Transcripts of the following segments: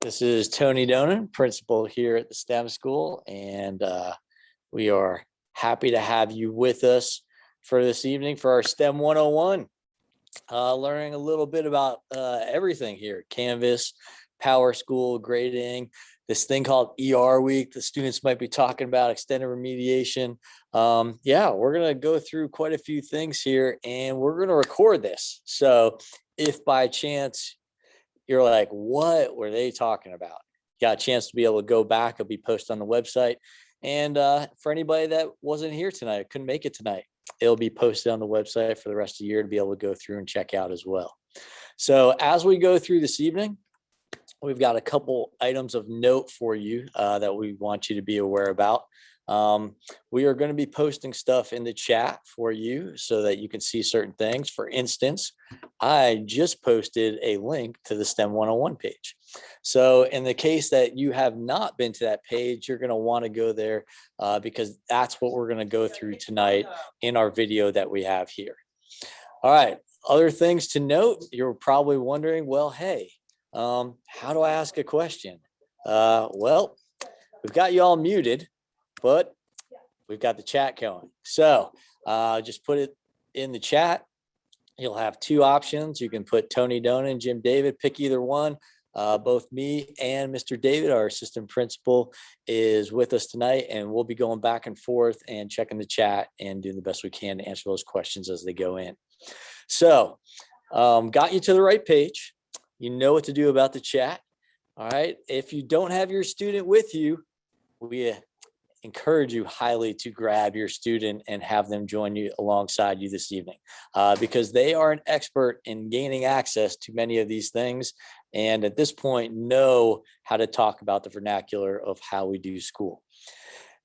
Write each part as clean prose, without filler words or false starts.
This is Tony Donan, principal here at the STEM school, and we are happy to have you with us for this evening for our STEM 101. Learning a little bit about everything here: Canvas, PowerSchool, grading, this thing called ER week. The students might be talking about extended remediation. Yeah, we're going to go through quite a few things here, and we're going to record this. So if by chance you're like, what were they talking about? You got a chance to be able to go back. It'll be posted on the website. And for anybody that wasn't here tonight, couldn't make it tonight, it'll be posted on the website for the rest of the year to be able to go through and check out as well. So as we go through this evening, we've got a couple items of note for you that we want you to be aware about. We are going to be posting stuff in the chat for you so that you can see certain things. For instance, I just posted a link to the STEM 101 page. So in the case that you have not been to that page, you're going to want to go there because that's what we're going to go through tonight in our video that we have here. All right. Other things to note, you're probably wondering, well, hey, how do I ask a question? Well, we've got you all muted, but we've got the chat going. So just put it in the chat. You'll have two options. You can put Tony Donan, Jim David, pick either one. Both me and Mr. David, our assistant principal, is with us tonight, and we'll be going back and forth and checking the chat and doing the best we can to answer those questions as they go in. So got you to the right page. You know what to do about the chat. All right. If you don't have your student with you, we encourage you highly to grab your student and have them join you alongside you this evening because they are an expert in gaining access to many of these things. And at this point, know how to talk about the vernacular of how we do school.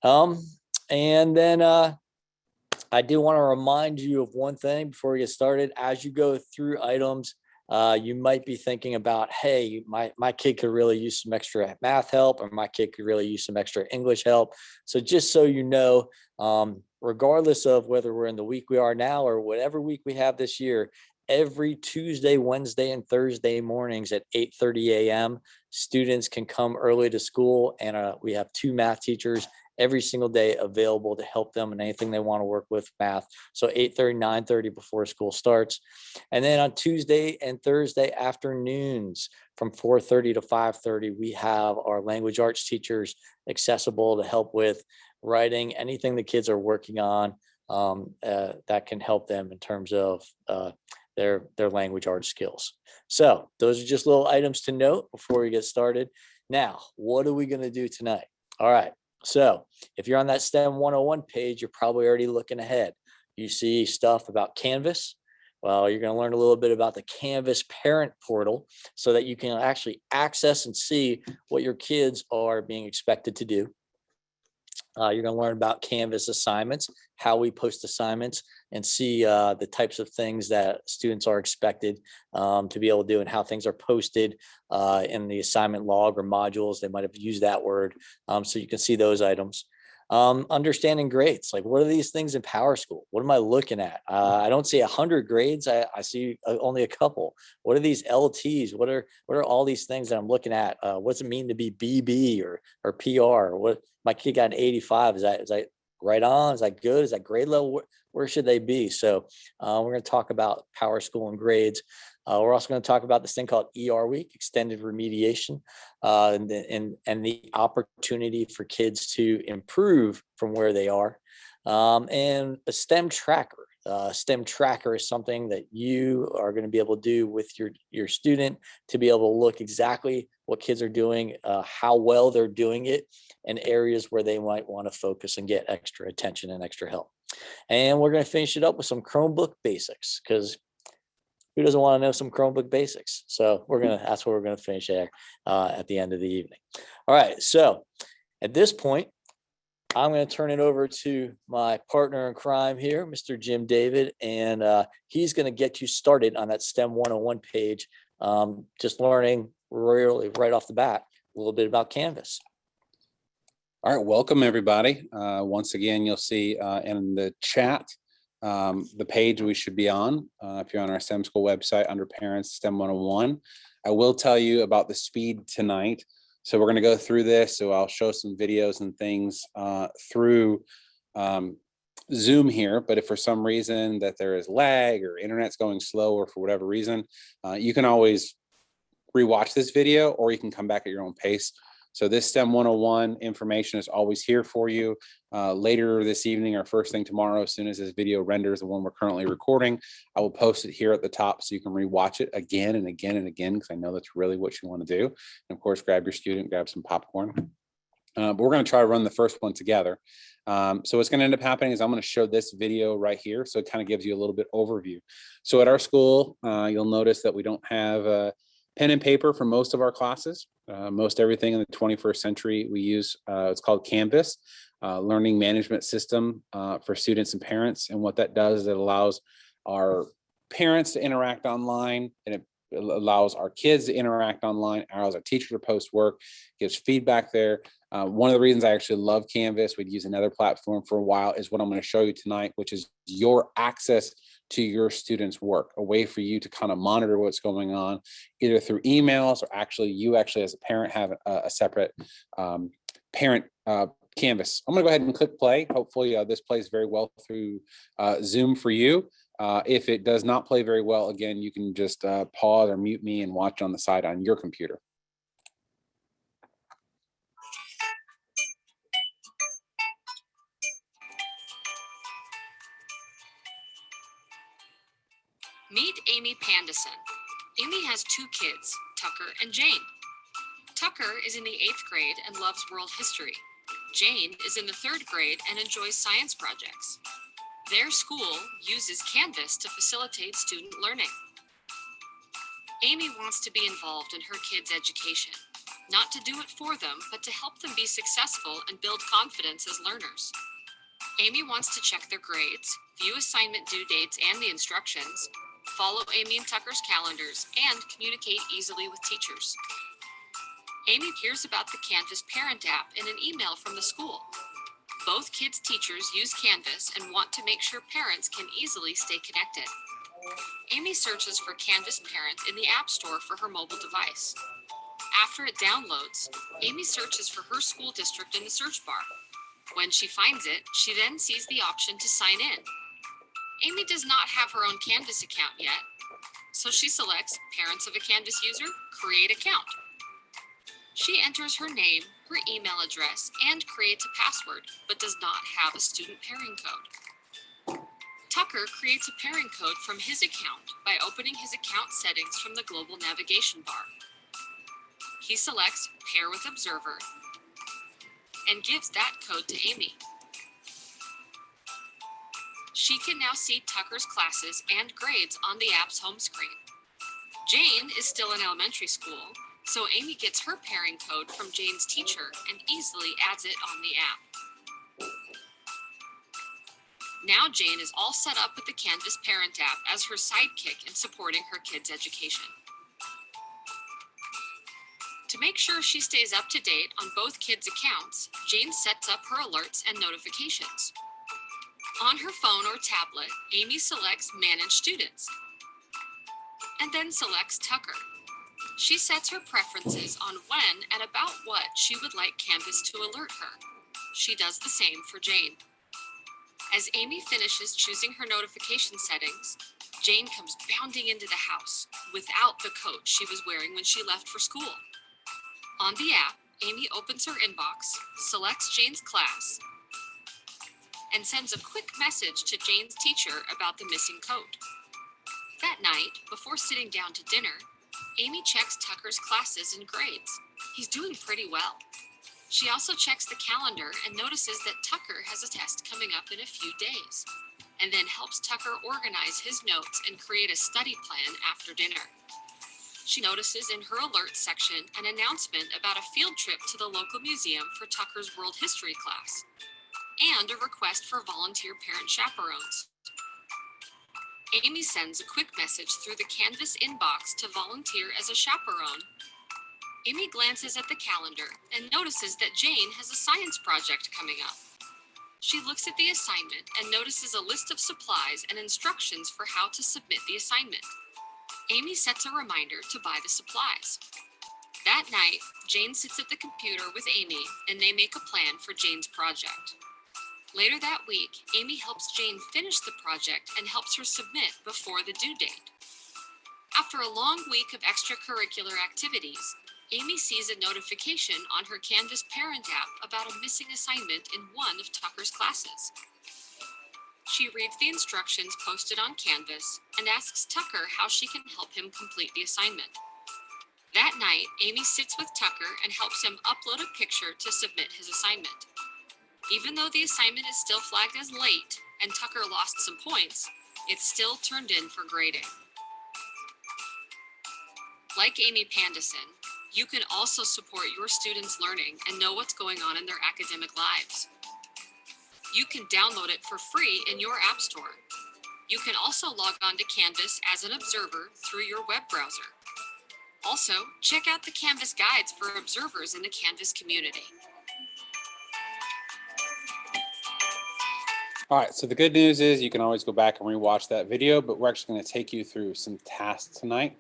And then I do want to remind you of one thing before we get started. As you go through items, you might be thinking about, hey, my kid could really use some extra math help, or my kid could really use some extra English help. So just so you know, regardless of whether we're in the week we are now or whatever week we have this year, every Tuesday, Wednesday, and Thursday mornings at 8:30 a.m., students can come early to school, and we have two math teachers every single day available to help them in anything they want to work with math. So 8:30, 9:30 before school starts. And then on Tuesday and Thursday afternoons from 4:30 to 5:30, we have our language arts teachers accessible to help with writing, anything the kids are working on that can help them in terms of their language arts skills. So those are just little items to note before we get started. Now, what are we going to do tonight? All right. So if you're on that STEM 101 page, you're probably already looking ahead. You see stuff about Canvas. Well, you're going to learn a little bit about the Canvas parent portal so that you can actually access and see what your kids are being expected to do. You're going to learn about Canvas assignments, how we post assignments, and see the types of things that students are expected to be able to do and how things are posted in the assignment log or modules. They might have used that word. So you can see those items. Understanding grades, like what are these things in PowerSchool? What am I looking at? I don't see 100 grades. I see only a couple. What are these LTs? What are all these things that I'm looking at? What does it mean to be BB or PR? What my kid got an 85? Is that right on? Is that good? Is that grade level? Where should they be? So we're going to talk about PowerSchool and grades. We're also going to talk about this thing called ER week, extended remediation, and the opportunity for kids to improve from where they are, and a STEM tracker. STEM tracker is something that you are going to be able to do with your student to be able to look exactly what kids are doing, how well they're doing it, and areas where they might want to focus and get extra attention and extra help. And we're going to finish it up with some Chromebook basics, because who doesn't want to know some Chromebook basics? So that's what we're going to finish there at the end of the evening. All right. So at this point, I'm going to turn it over to my partner in crime here, Mr. Jim David, and he's going to get you started on that STEM 101 page, just learning really right off the bat a little bit about Canvas. All right, welcome everybody. Once again, you'll see in the chat the page we should be on. If you're on our STEM school website under Parents STEM 101, I will tell you about the speed tonight. So we're going to go through this. So I'll show some videos and things through Zoom here. But if for some reason that there is lag or internet's going slow or for whatever reason, you can always rewatch this video or you can come back at your own pace. So this STEM 101 information is always here for you. Later this evening or first thing tomorrow, as soon as this video renders, the one we're currently recording, I will post it here at the top so you can rewatch it again and again and again, because I know that's really what you want to do. And of course, grab your student, grab some popcorn. But we're going to try to run the first one together. So what's going to end up happening is I'm going to show this video right here. So it kind of gives you a little bit overview. So at our school, you'll notice that we don't have pen and paper for most of our classes. Most everything in the 21st century we use, it's called Canvas, learning management system for students and parents. And what that does is it allows our parents to interact online, and it allows our kids to interact online, allows our teacher to post work, gives feedback there. One of the reasons I actually love Canvas, we'd use another platform for a while, is what I'm going to show you tonight, which is your access to your students' work, a way for you to kind of monitor what's going on, either through emails or you actually as a parent have a separate parent Canvas. I'm going to go ahead and click play. Hopefully this plays very well through Zoom for you. If it does not play very well, again, you can just pause or mute me and watch on the side on your computer. Meet Amy Pandison. Amy has two kids, Tucker and Jane. Tucker is in the 8th grade and loves world history. Jane is in the 3rd grade and enjoys science projects. Their school uses Canvas to facilitate student learning. Amy wants to be involved in her kids' education, not to do it for them, but to help them be successful and build confidence as learners. Amy wants to check their grades, view assignment due dates and the instructions, follow Amy and Tucker's calendars, and communicate easily with teachers. Amy hears about the Canvas parent app in an email from the school. Both kids' teachers use Canvas and want to make sure parents can easily stay connected. Amy searches for Canvas Parent in the App Store for her mobile device. After it downloads, Amy searches for her school district in the search bar. When she finds it, she then sees the option to sign in. Amy does not have her own Canvas account yet, so she selects Parents of a Canvas User, Create Account. She enters her name, her email address, and creates a password, but does not have a student pairing code. Tucker creates a pairing code from his account by opening his account settings from the global navigation bar. He selects Pair with Observer and gives that code to Amy. She can now see Tucker's classes and grades on the app's home screen. Jane is still in elementary school, so Amy gets her pairing code from Jane's teacher and easily adds it on the app. Now Jane is all set up with the Canvas Parent app as her sidekick in supporting her kids' education. To make sure she stays up to date on both kids' accounts, Jane sets up her alerts and notifications. On her phone or tablet, Amy selects Manage Students and then selects Tucker. She sets her preferences on when and about what she would like Canvas to alert her. She does the same for Jane. As Amy finishes choosing her notification settings, Jane comes bounding into the house without the coat she was wearing when she left for school. On the app, Amy opens her inbox, selects Jane's class, and sends a quick message to Jane's teacher about the missing coat. That night, before sitting down to dinner, Amy checks Tucker's classes and grades. He's doing pretty well. She also checks the calendar and notices that Tucker has a test coming up in a few days, and then helps Tucker organize his notes and create a study plan after dinner. She notices in her alerts section an announcement about a field trip to the local museum for Tucker's world history class, and a request for volunteer parent chaperones. Amy sends a quick message through the Canvas inbox to volunteer as a chaperone. Amy glances at the calendar and notices that Jane has a science project coming up. She looks at the assignment and notices a list of supplies and instructions for how to submit the assignment. Amy sets a reminder to buy the supplies. That night, Jane sits at the computer with Amy and they make a plan for Jane's project. Later that week, Amy helps Jane finish the project and helps her submit before the due date. After a long week of extracurricular activities, Amy sees a notification on her Canvas parent app about a missing assignment in one of Tucker's classes. She reads the instructions posted on Canvas and asks Tucker how she can help him complete the assignment. That night, Amy sits with Tucker and helps him upload a picture to submit his assignment. Even though the assignment is still flagged as late and Tucker lost some points, it's still turned in for grading. Like Amy Pandison, you can also support your students' learning and know what's going on in their academic lives. You can download it for free in your app store. You can also log on to Canvas as an observer through your web browser. Also, check out the Canvas guides for observers in the Canvas community. All right, so the good news is you can always go back and rewatch that video, but we're actually going to take you through some tasks tonight.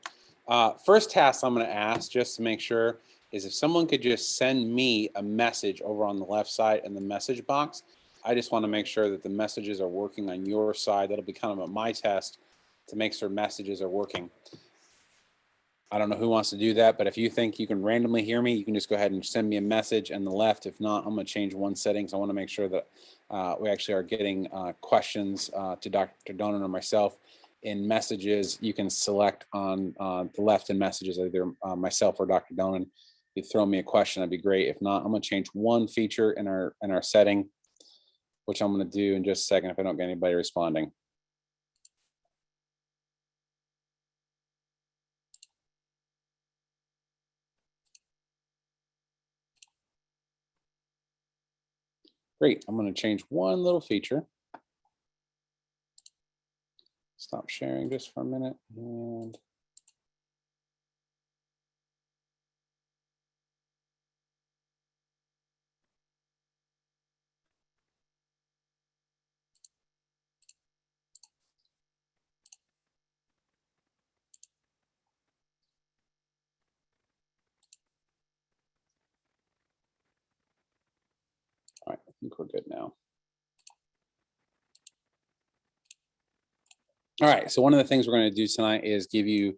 First task I'm going to ask, just to make sure, is if someone could just send me a message over on the left side in the message box. I just want to make sure that the messages are working on your side. That'll be kind of my test to make sure messages are working. I don't know who wants to do that, but if you think you can randomly hear me, you can just go ahead and send me a message on the left. If not, I'm going to change one setting. So I want to make sure that we actually are getting questions to Dr. Donan or myself in messages. You can select on the left in messages, either myself or Dr. Donan. If you throw me a question, that'd be great. If not, I'm going to change one feature in our setting, which I'm going to do in just a second if I don't get anybody responding. Great, I'm going to change one little feature. Stop sharing just for a minute. And all right, I think we're good now. All right, so one of the things we're going to do tonight is give you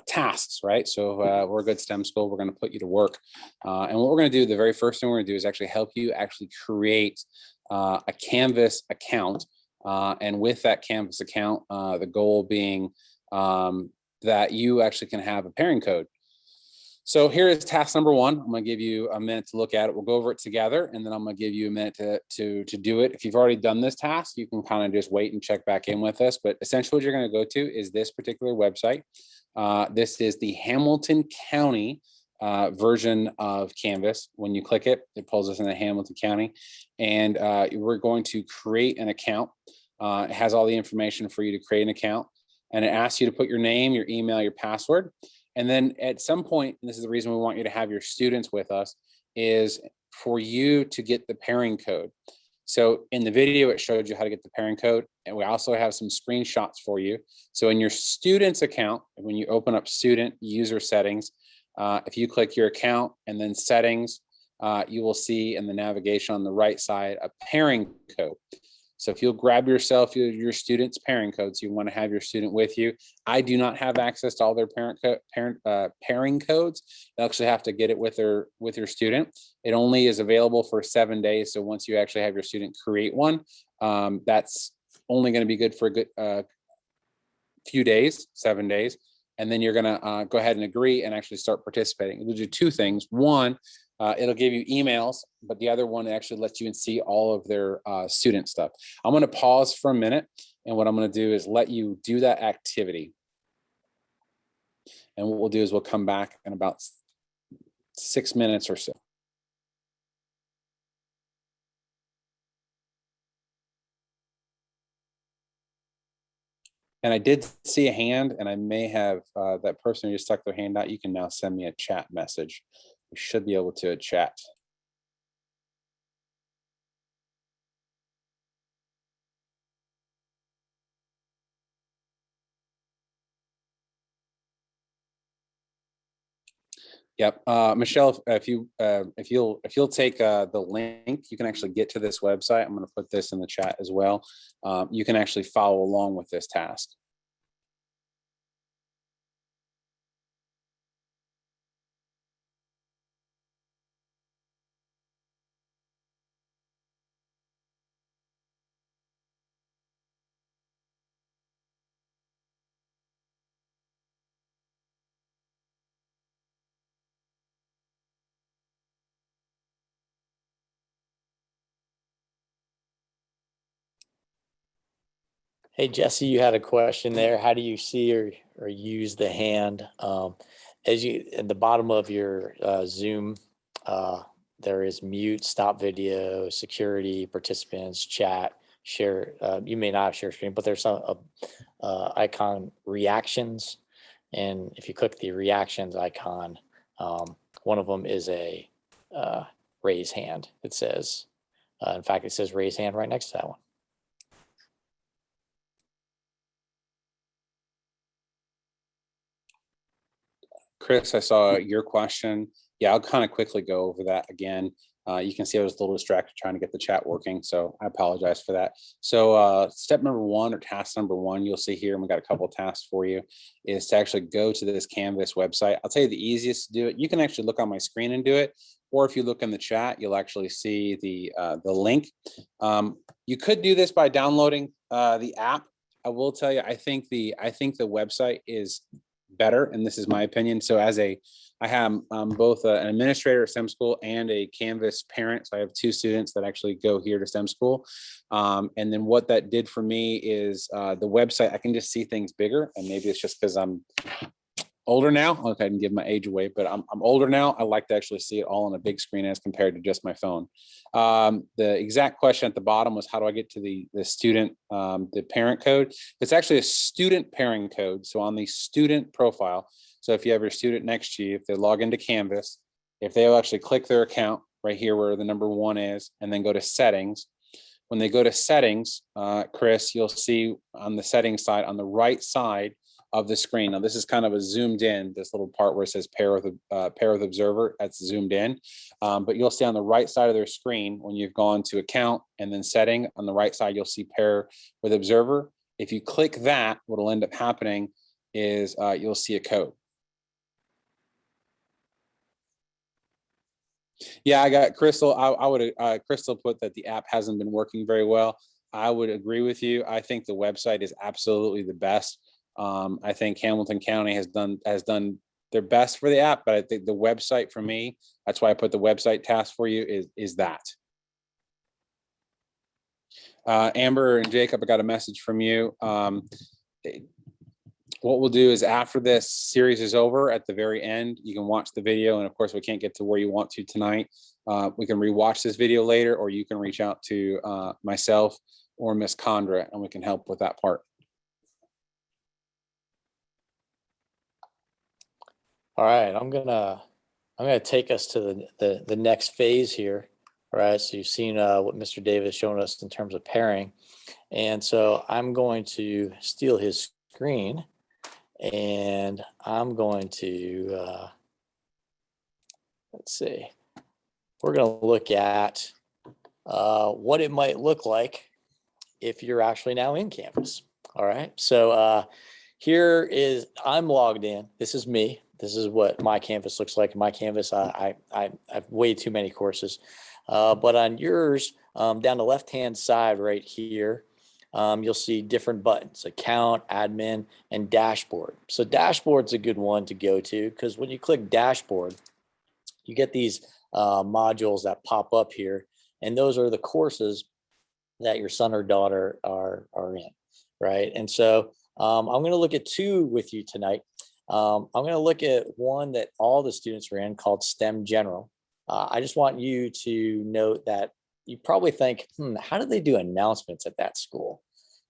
tasks, right? So we're a good STEM school. We're going to put you to work. And what we're going to do, the very first thing we're going to do is actually help you actually create a Canvas account. And with that Canvas account, the goal being that you actually can have a pairing code. So here is task number one. I'm going to give you a minute to look at it. We'll go over it together, and then I'm going to give you a minute to do it. If you've already done this task, you can kind of just wait and check back in with us. But essentially what you're going to go to is this particular website. This is the Hamilton County version of Canvas. When you click it, it pulls us into Hamilton County. And we're going to create an account. It has all the information for you to create an account. And it asks you to put your name, your email, your password. And then at some point, and this is the reason we want you to have your students with us, is for you to get the pairing code. So in the video, it showed you how to get the pairing code. And we also have some screenshots for you. So in your student's account, when you open up student user settings, if you click your account and then settings, you will see in the navigation on the right side, a pairing code. So if you'll grab yourself your student's pairing code, so you want to have your student with you. I do not have access to all their pairing codes. You actually have to get it with your student. It only is available for 7 days. So once you actually have your student create one, that's only going to be good for a good few days, 7 days. And then you're going to go ahead and agree and actually start participating. We'll do two things. One, it'll give you emails, but the other one actually lets you see all of their student stuff. I'm going to pause for a minute, and what I'm going to do is let you do that activity. And what we'll do is we'll come back in about 6 minutes or so. And I did see a hand, and I may have that person who just stuck their hand out. You can now send me a chat message. We should be able to chat. Yep. Michelle, if you'll take the link, you can actually get to this website. I'm going to put this in the chat as well. You can actually follow along with this task. Hey, Jesse, you had a question there. How do you see or use the hand? As you, at the bottom of your Zoom, there is mute, stop video, security, participants, chat, share. You may not have share screen, but there's some icon reactions. And if you click the reactions icon, one of them is a raise hand. It says, in fact, it says raise hand right next to that one. Chris, I saw your question. Yeah, I'll kind of quickly go over that again. You can see I was a little distracted trying to get the chat working, so I apologize for that. So step number one, or task number one, you'll see here, and we got a couple of tasks for you, is to actually go to this Canvas website. I'll tell you the easiest to do it. You can actually look on my screen and do it, or if you look in the chat, you'll actually see the link. You could do this by downloading the app. I will tell you, I think the website is better, and this is my opinion. So I have both an administrator at STEM school and a Canvas parent. So I have two students that actually go here to STEM school. And then what that did for me is the website, I can just see things bigger, and maybe it's just because I'm older now. Okay, I can give my age away, but I'm older now. I like to actually see it all on a big screen as compared to just my phone. The exact question at the bottom was, how do I get to the student, the parent code? It's actually a student parent code. So on the student profile, so if you have your student next to you, if they log into Canvas, if they'll actually click their account right here where the number 1 is, and then go to settings. When they go to settings, Chris, you'll see on the settings side, on the right side of the screen. Now this is kind of a zoomed in, this little part where it says pair with observer, that's zoomed in. But you'll see on the right side of their screen, when you've gone to account and then setting, on the right side, you'll see pair with observer. If you click that, what'll end up happening is you'll see a code. Yeah, I got Crystal. I would Crystal put that the app hasn't been working very well. I would agree with you. I think the website is absolutely the best. I think Hamilton County has done their best for the app, but I think the website for me, that's why I put the website task for you, is that. Amber and Jacob, I got a message from you. What we'll do is, after this series is over, at the very end, you can watch the video. And of course, we can't get to where you want to tonight. We can rewatch this video later, or you can reach out to myself or Miss Condra, and we can help with that part. All right, I'm gonna take us to the next phase here. All right, so you've seen what Mr. Davis shown us in terms of pairing, and so I'm going to steal his screen, and I'm going to let's see. We're going to look at what it might look like if you're actually now in Canvas. All right, so here is, I'm logged in. This is me. This is what my Canvas looks like. My Canvas, I have way too many courses. But on yours, down the left-hand side right here, you'll see different buttons: account, admin, and dashboard. So dashboard's a good one to go to, because when you click dashboard, you get these modules that pop up here, and those are the courses that your son or daughter are in, right? And so I'm going to look at two with you tonight. I'm going to look at one that all the students are in, called STEM General. I just want you to note that you probably think, how do they do announcements at that school?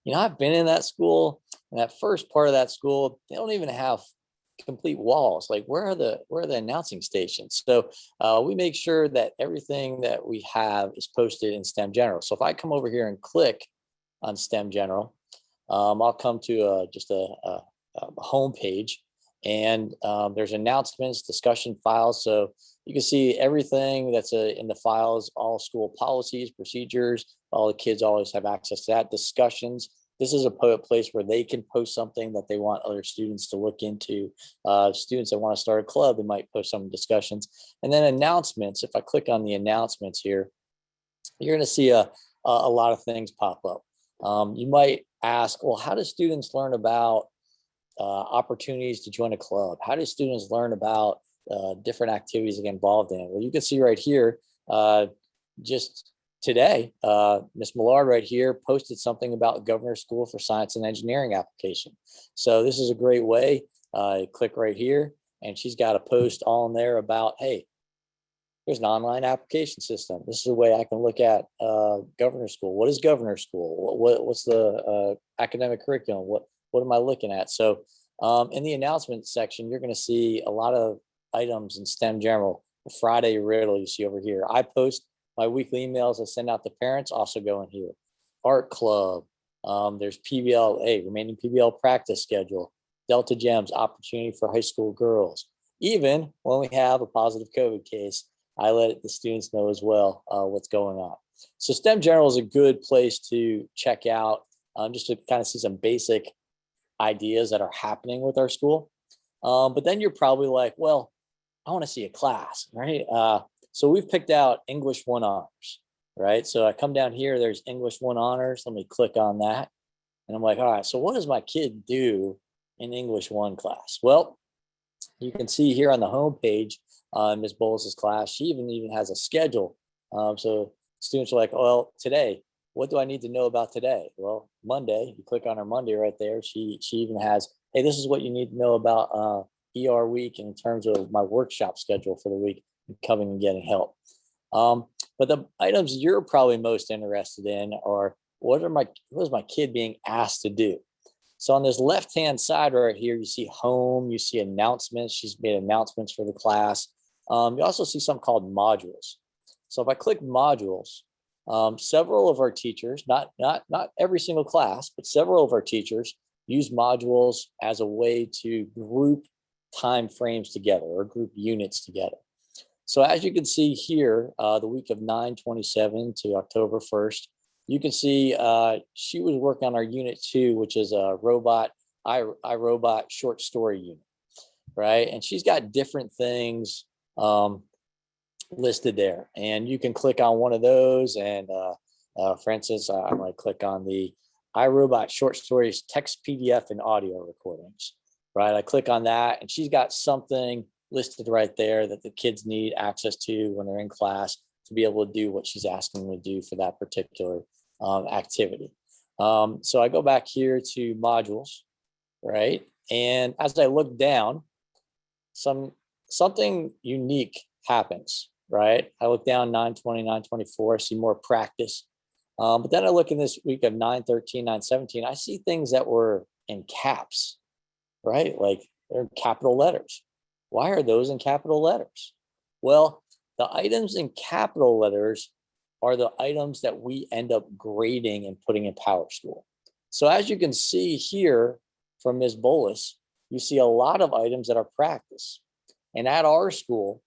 You know, I've been in that school, and that first part of that school, they don't even have complete walls. Like, where are the announcing stations? So we make sure that everything that we have is posted in STEM General. So if I come over here and click on STEM General, I'll come to just a home page. And there's announcements, discussion files. So you can see everything that's in the files, all school policies, procedures, all the kids always have access to that. Discussions. This is a place where they can post something that they want other students to look into. Students that want to start a club, they might post some discussions. And then announcements. If I click on the announcements here, you're going to see a lot of things pop up. You might ask, well, how do students learn about opportunities to join a club? How do students learn about different activities they get involved in? Well, you can see right here, just today, Ms. Millard right here posted something about Governor's School for Science and Engineering application. So this is a great way. Click right here, and she's got a post all in there about, hey, there's an online application system. This is a way I can look at Governor's School. What is Governor's School? What's the academic curriculum? What am I looking at? So in the announcement section, you're going to see a lot of items in STEM General. The Friday riddle you see over here. I post my weekly emails I send out to parents, also go in here. Art Club. There's PBL, remaining PBL practice schedule. Delta Gems, opportunity for high school girls. Even when we have a positive COVID case, I let the students know as well what's going on. So STEM General is a good place to check out just to kind of see some basic ideas that are happening with our school. But then you're probably like, well, I want to see a class, right? So we've picked out English 1 honors, right? So I come down here, there's English 1 honors. Let me click on that. And I'm like, all right, so what does my kid do in English 1 class? Well, you can see here on the home page, Ms. Bolus's class, she even has a schedule. So students are like, well, today, what do I need to know about today? Well, Monday, you click on her Monday right there. She even has, hey, this is what you need to know about ER week in terms of my workshop schedule for the week, coming and getting help. But the items you're probably most interested in are what is my kid being asked to do? So on this left-hand side right here, you see home, you see announcements. She's made announcements for the class. You also see something called modules. So if I click modules, several of our teachers, not every single class, but several of our teachers use modules as a way to group time frames together or group units together. So as you can see here, the week of 9/27 to October 1st, you can see she was working on our unit 2, which is a iRobot short story unit, right? And she's got different things listed there. And you can click on one of those. And for instance, I might click on the iRobot short stories, text, PDF, and audio recordings, right? I click on that and she's got something listed right there that the kids need access to when they're in class to be able to do what she's asking them to do for that particular activity. So I go back here to modules, right? And as I look down, something unique happens, right? I look down 9/20, 9/24, I see more practice. But then I look in this week of 9/13, 9/17, I see things that were in caps, right? Like they're in capital letters. Why are those in capital letters? Well, the items in capital letters are the items that we end up grading and putting in PowerSchool. So as you can see here from Ms. Bolus, you see a lot of items that are practice. And at our school,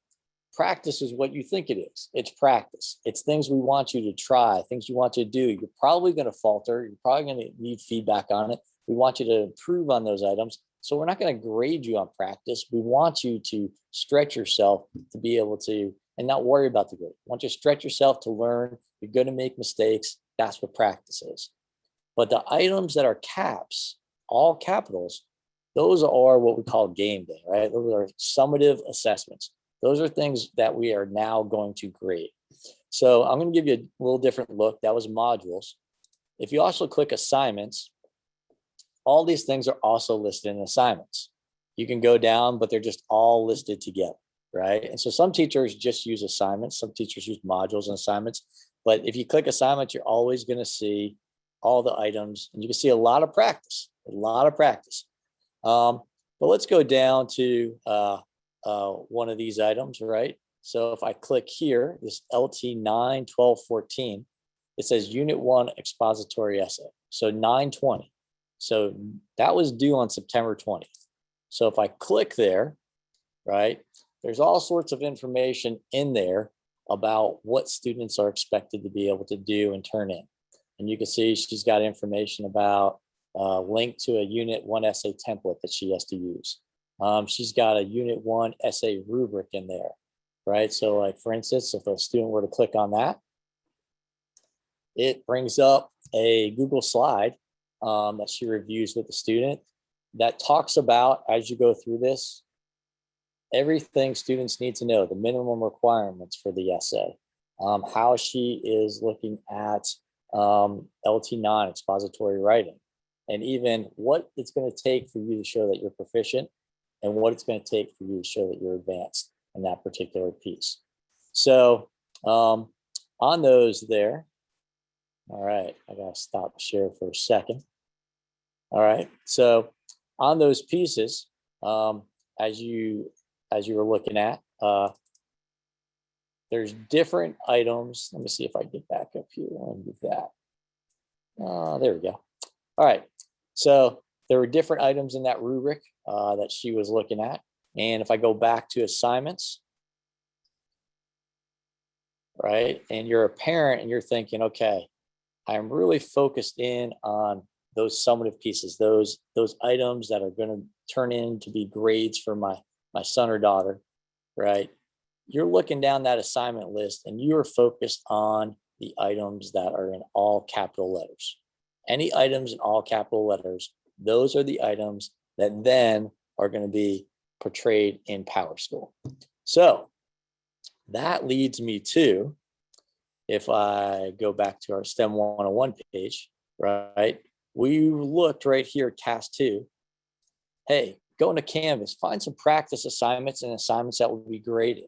practice is what you think it is. It's practice. It's things we want you to try, things you want to do. You're probably going to falter. You're probably going to need feedback on it. We want you to improve on those items. So we're not going to grade you on practice. We want you to stretch yourself to be able to, and not worry about the grade. We want you to stretch yourself to learn. You're going to make mistakes. That's what practice is. But the items that are caps, all capitals, those are what we call game day, right? Those are summative assessments. Those are things that we are now going to grade. So I'm going to give you a little different look. That was modules. If you also click assignments, all these things are also listed in assignments. You can go down, but they're just all listed together, right? And so some teachers just use assignments. Some teachers use modules and assignments. But if you click assignments, you're always going to see all the items. And you can see a lot of practice, But let's go down to one of these items, right? So if I click here, this LT 9, 12, 14, it says Unit 1 Expository Essay. So 9/20. So that was due on September 20th. So if I click there, right, there's all sorts of information in there about what students are expected to be able to do and turn in. And you can see she's got information about link to a Unit 1 essay template that she has to use. She's got a Unit 1 essay rubric in there, right? So like, for instance, if a student were to click on that, it brings up a Google slide that she reviews with the student that talks about, as you go through this, everything students need to know, the minimum requirements for the essay, how she is looking at LT9 expository writing, and even what it's going to take for you to show that you're proficient and what it's going to take for you to show that you're advanced in that particular piece. So on those there, all right, I got to stop share for a second. All right, so on those pieces, as you were looking at, there's different items. Let me see if I get back up here and do that. There we go. All right, so there were different items in that rubric that she was looking at. And if I go back to assignments, right, and you're a parent and you're thinking, okay, I'm really focused in on those summative pieces, those items that are going to turn in to be grades for my son or daughter, right? You're looking down that assignment list and you are focused on the items that are in all capital letters. Any items in all capital letters, those are the items that then are going to be portrayed in PowerSchool. So that leads me to, if I go back to our STEM 101 page, right? We looked right here at task 2. Hey, go into Canvas, find some practice assignments and assignments that will be graded.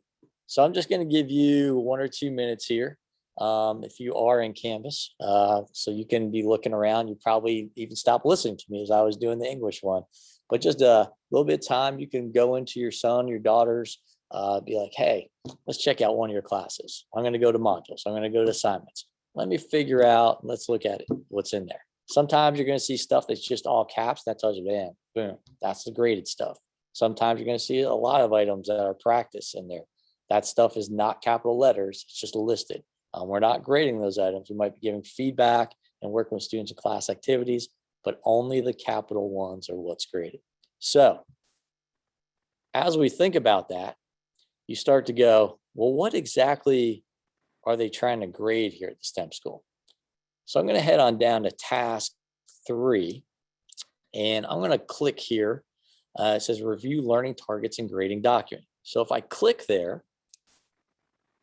So I'm just going to give you 1 or 2 minutes here. If you are in Canvas, so you can be looking around. You probably even stop listening to me as I was doing the English one, but just a little bit of time, you can go into your son, your daughter's, be like, hey, let's check out one of your classes. I'm going to go to modules. I'm going to go to assignments. Let me figure out, let's look at it, what's in there. Sometimes you're going to see stuff that's just all caps. That tells you, man, boom, that's the graded stuff. Sometimes you're going to see a lot of items that are practice in there. That stuff is not capital letters. It's just listed. We're not grading those items. We might be giving feedback and working with students in class activities, but only the capital ones are what's graded. So as we think about that, you start to go, well, what exactly are they trying to grade here at the STEM school? So I'm going to head on down to task 3, and I'm going to click here. It says review learning targets and grading document. So if I click there,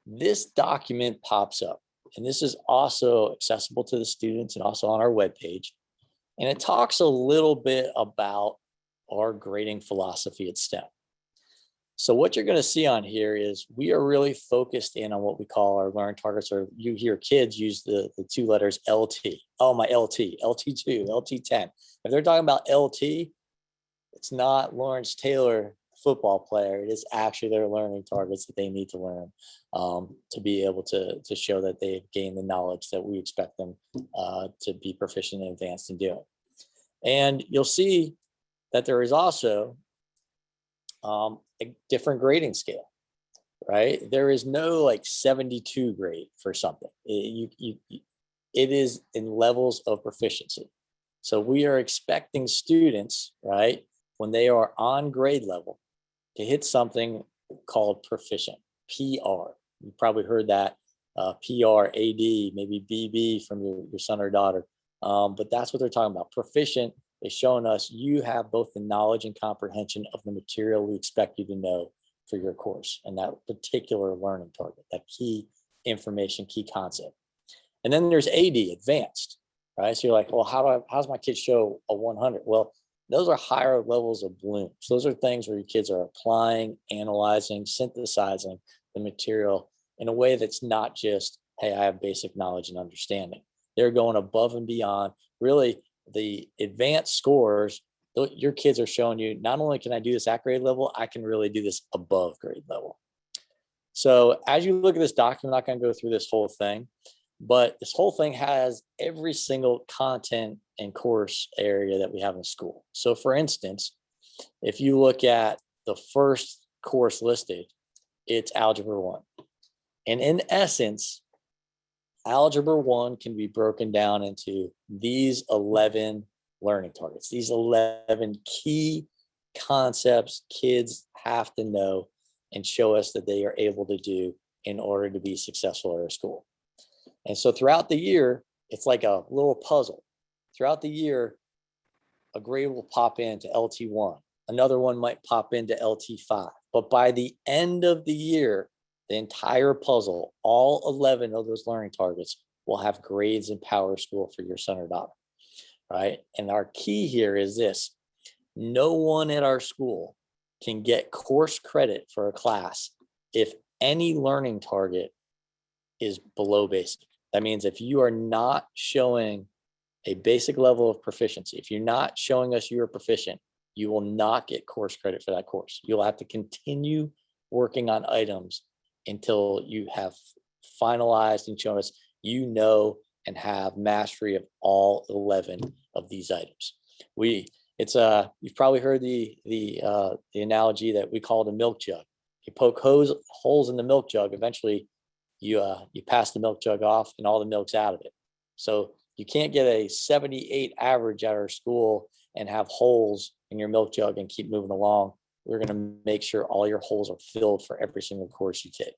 this document pops up, and this is also accessible to the students and also on our webpage. And it talks a little bit about our grading philosophy at STEM. So what you're going to see on here is we are really focused in on what we call our learning targets, or you hear kids use the 2 letters LT. Oh, my LT, LT2, LT10. If they're talking about LT, it's not Lawrence Taylor, football player. It is actually their learning targets that they need to learn to be able to show that they've gained the knowledge that we expect them to be proficient and advanced in doing. And you'll see that there is also a different grading scale, right? There is no like 72 grade for something. It is in levels of proficiency. So we are expecting students, right, when they are on grade level, to hit something called proficient, PR. You probably heard that, PR, AD, maybe BB from your son or daughter. But that's what they're talking about. Proficient is showing us you have both the knowledge and comprehension of the material we expect you to know for your course and that particular learning target, that key information, key concept. And then there's AD, advanced, right? So you're like, well, how's my kid show a 100? Well, those are higher levels of bloom. So those are things where your kids are applying, analyzing, synthesizing the material in a way that's not just, hey, I have basic knowledge and understanding. They're going above and beyond. Really, the advanced scores, your kids are showing you, not only can I do this at grade level, I can really do this above grade level. So as you look at this document, I'm not going to go through this whole thing, but this whole thing has every single content and course area that we have in school. So for instance, If you look at the first course listed, it's Algebra 1. And in essence, Algebra 1 can be broken down into these 11 learning targets, these 11 key concepts kids have to know and show us that they are able to do in order to be successful at our school. And so throughout the year, it's like a little puzzle. Throughout the year, a grade will pop into LT1. Another one might pop into LT5. But by the end of the year, the entire puzzle, all 11 of those learning targets will have grades in PowerSchool for your son or daughter, right? And our key here is this: no one at our school can get course credit for a class if any learning target is below basic. That means if you are not showing a basic level of proficiency, if you're not showing us you're proficient, you will not get course credit for that course. You'll have to continue working on items until you have finalized and shown us you know and have mastery of all 11 of these items. You've probably heard the analogy that we call the milk jug. You poke holes in the milk jug, eventually you pass the milk jug off and all the milk's out of it. So you can't get a 78 average at our school and have holes in your milk jug and keep moving along. We're going to make sure all your holes are filled for every single course you take.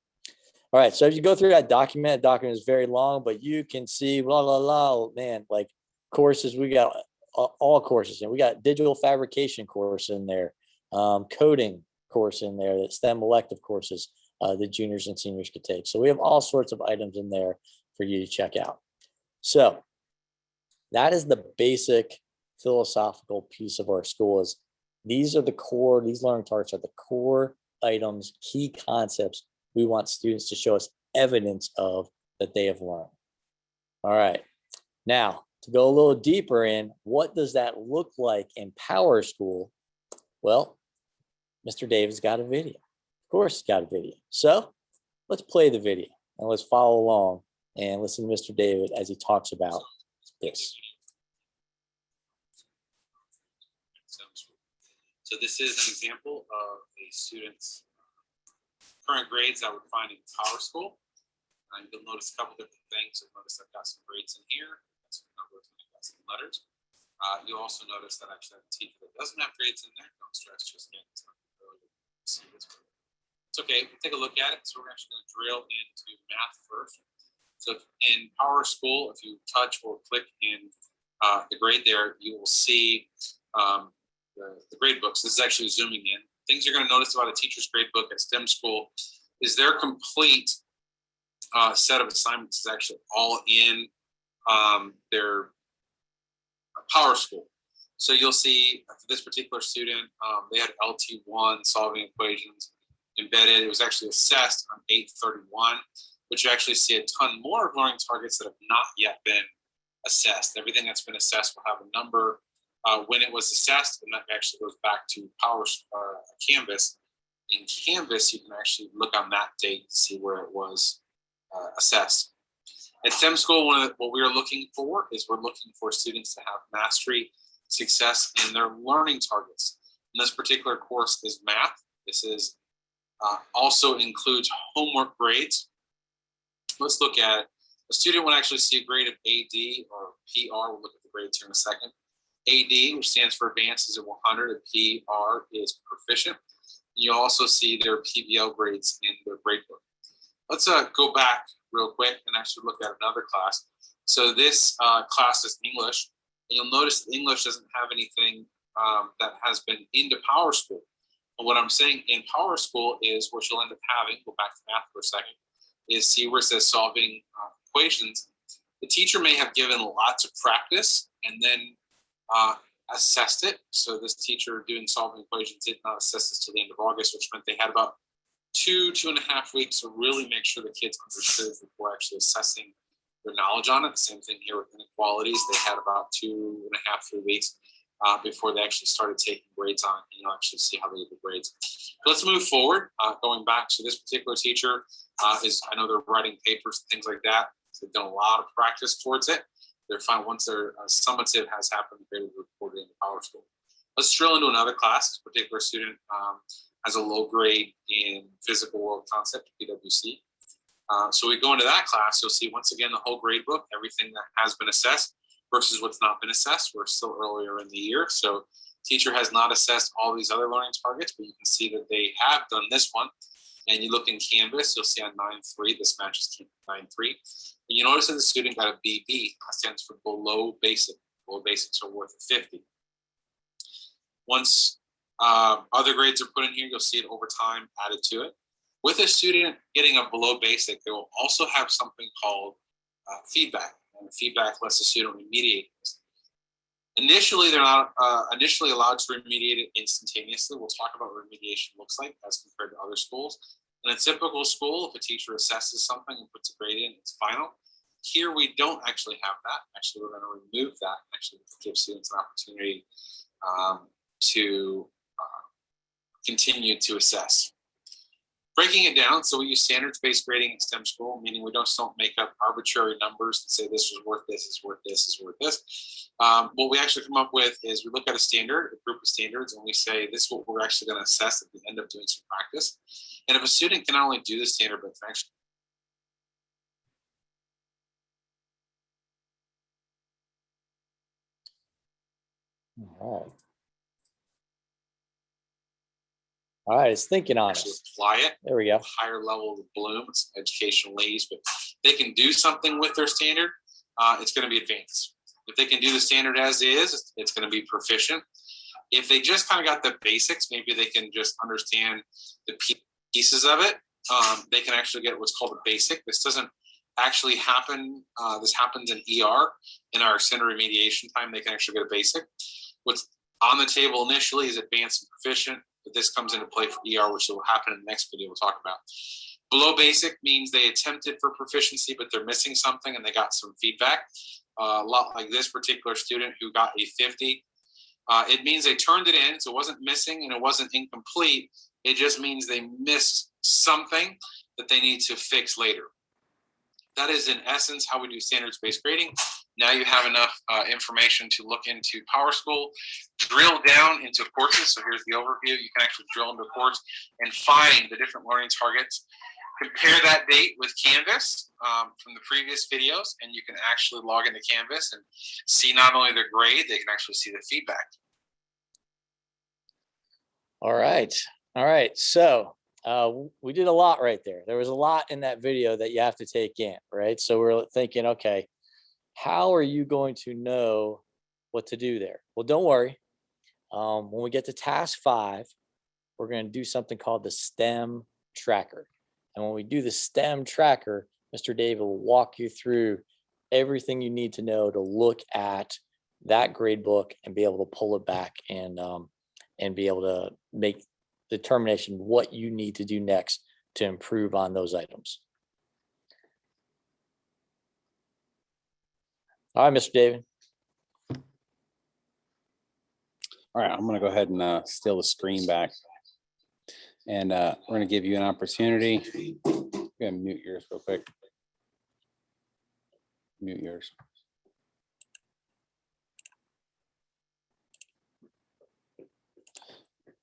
All right, so as you go through that document, the document is very long, but you can see, man, like courses, we got all courses, and we got digital fabrication course in there, coding course in there, that STEM elective courses the juniors and seniors could take. So we have all sorts of items in there for you to check out. So that is the basic philosophical piece of our school. Is these learning targets are the core items, key concepts we want students to show us evidence of that they have learned. All right, now to go a little deeper in, what does that look like in PowerSchool? Well, Mr. David's got a video. Of course he's got a video. So let's play the video and let's follow along and listen to Mr. David as he talks about this. So this is an example of a student's current grades I would find in PowerSchool. You'll notice a couple different things. You'll notice I've got some grades in here, some numbers, and I've got some letters. You'll also notice that I actually have a teacher that doesn't have grades in there. Don't stress, just again, it's not really see this. It's okay, we'll take a look at it. So we're actually going to drill into math first. So in PowerSchool, if you touch or click in the grade there, you will see the grade books. This is actually zooming in. Things you're going to notice about a teacher's grade book at STEM school is their complete set of assignments is actually all in their PowerSchool. So you'll see for this particular student, they had LT1 solving equations embedded. It was actually assessed on 8/31, but you actually see a ton more of learning targets that have not yet been assessed. Everything that's been assessed will have a number when it was assessed, and that actually goes back to Canvas. In Canvas, you can actually look on that date to see where it was assessed. At STEM school, what we are looking for is we're looking for students to have mastery, success in their learning targets. And this particular course is math. This is also includes homework grades. Let's look at a student will actually see a grade of AD or PR. We'll look at the grades here in a second. AD, which stands for advanced, is at 100, and PR is proficient. You also see their PBL grades in their grade book. Let's go back real quick and actually look at another class. So this class is English, and you'll notice that English doesn't have anything that has been into PowerSchool. But what I'm saying in PowerSchool is what you'll end up having, go back to math for a second, is see where it says solving equations. The teacher may have given lots of practice and then assessed it. So this teacher doing solving equations did not assess this till the end of August, which meant they had about 2.5 weeks to really make sure the kids understood before actually assessing their knowledge on it. Same thing here with inequalities. They had about 2.5, 3 weeks before they actually started taking grades on it, and you'll actually see how they did the grades. Let's move forward, going back. So this particular teacher I know they're writing papers and things like that. So they've done a lot of practice towards it. They're fine once their summative has happened, they're reported in PowerSchool. Let's drill into another class. A particular student has a low grade in physical world concept, PWC. So we go into that class, you'll see once again the whole grade book, everything that has been assessed versus what's not been assessed. We're still earlier in the year, so teacher has not assessed all these other learning targets, but you can see that they have done this one. And you look in Canvas, you'll see on 9.3, this matches 9.3. And you notice that the student got a BB, that stands for below basic. Below basics are worth a 50. Once other grades are put in here, you'll see it over time added to it. With a student getting a below basic, they will also have something called feedback. And feedback lets the student remediate this. Initially, they're not initially allowed to remediate it instantaneously. We'll talk about what remediation looks like as compared to other schools. In a typical school, if a teacher assesses something and puts a grade in, it's final. Here, we don't actually have that. Actually, we're going to remove that and actually give students an opportunity to continue to assess. Breaking it down, so we use standards-based grading in STEM school, meaning we don't make up arbitrary numbers and say this is worth this, is worth this, is worth this. What we actually come up with is we look at a standard, a group of standards, and we say this is what we're actually going to assess at the end of doing some practice. And if a student can not only do the standard, but can actually All right, it's thinking on actually us. apply it, There we go. higher level of bloom, it's educational ladies, but they can do something with their standard, it's going to be advanced. If they can do the standard as is, it's going to be proficient. If they just kind of got the basics, maybe they can just understand the pieces of it. They can actually get what's called a basic. This doesn't actually happen. This happens in ER. In our center remediation time, they can actually get a basic. What's on the table initially is advanced and proficient, but this comes into play for ER, which will happen in the next video we'll talk about. Below basic means they attempted for proficiency, but they're missing something and they got some feedback. A lot like this particular student who got a 50. It means they turned it in, so it wasn't missing and it wasn't incomplete. It just means they missed something that they need to fix later. That is in essence how we do standards-based grading. Now you have enough information to look into PowerSchool, drill down into courses. So here's the overview. You can actually drill into a course and find the different learning targets. Compare that date with Canvas from the previous videos, and you can actually log into Canvas and see not only their grade, they can actually see the feedback. All right. All right. So we did a lot right there. There was a lot in that video that you have to take in, right? So we're thinking, okay, how are you going to know what to do there? Well, don't worry. When we get to task 5, we're going to do something called the STEM tracker. And when we do the STEM tracker, Mr. David will walk you through everything you need to know to look at that grade book and be able to pull it back and be able to make determination what you need to do next to improve on those items. All right, Mr. David. All right, I'm going to go ahead and steal the screen back. And we're going to give you an opportunity. I'm going to mute yours real quick. Mute yours.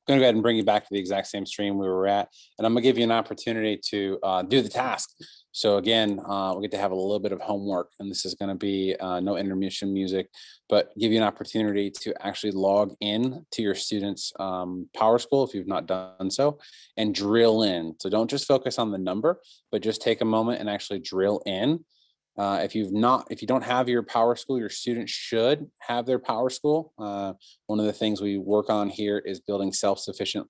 I'm going to go ahead and bring you back to the exact same stream we were at. And I'm going to give you an opportunity to do the task. So again, we get to have a little bit of homework, and this is going to be no intermission music, but give you an opportunity to actually log in to your students' PowerSchool if you've not done so, and drill in. So don't just focus on the number, but just take a moment and actually drill in. If you don't have your PowerSchool, your students should have their PowerSchool. One of the things we work on here is building self-sufficient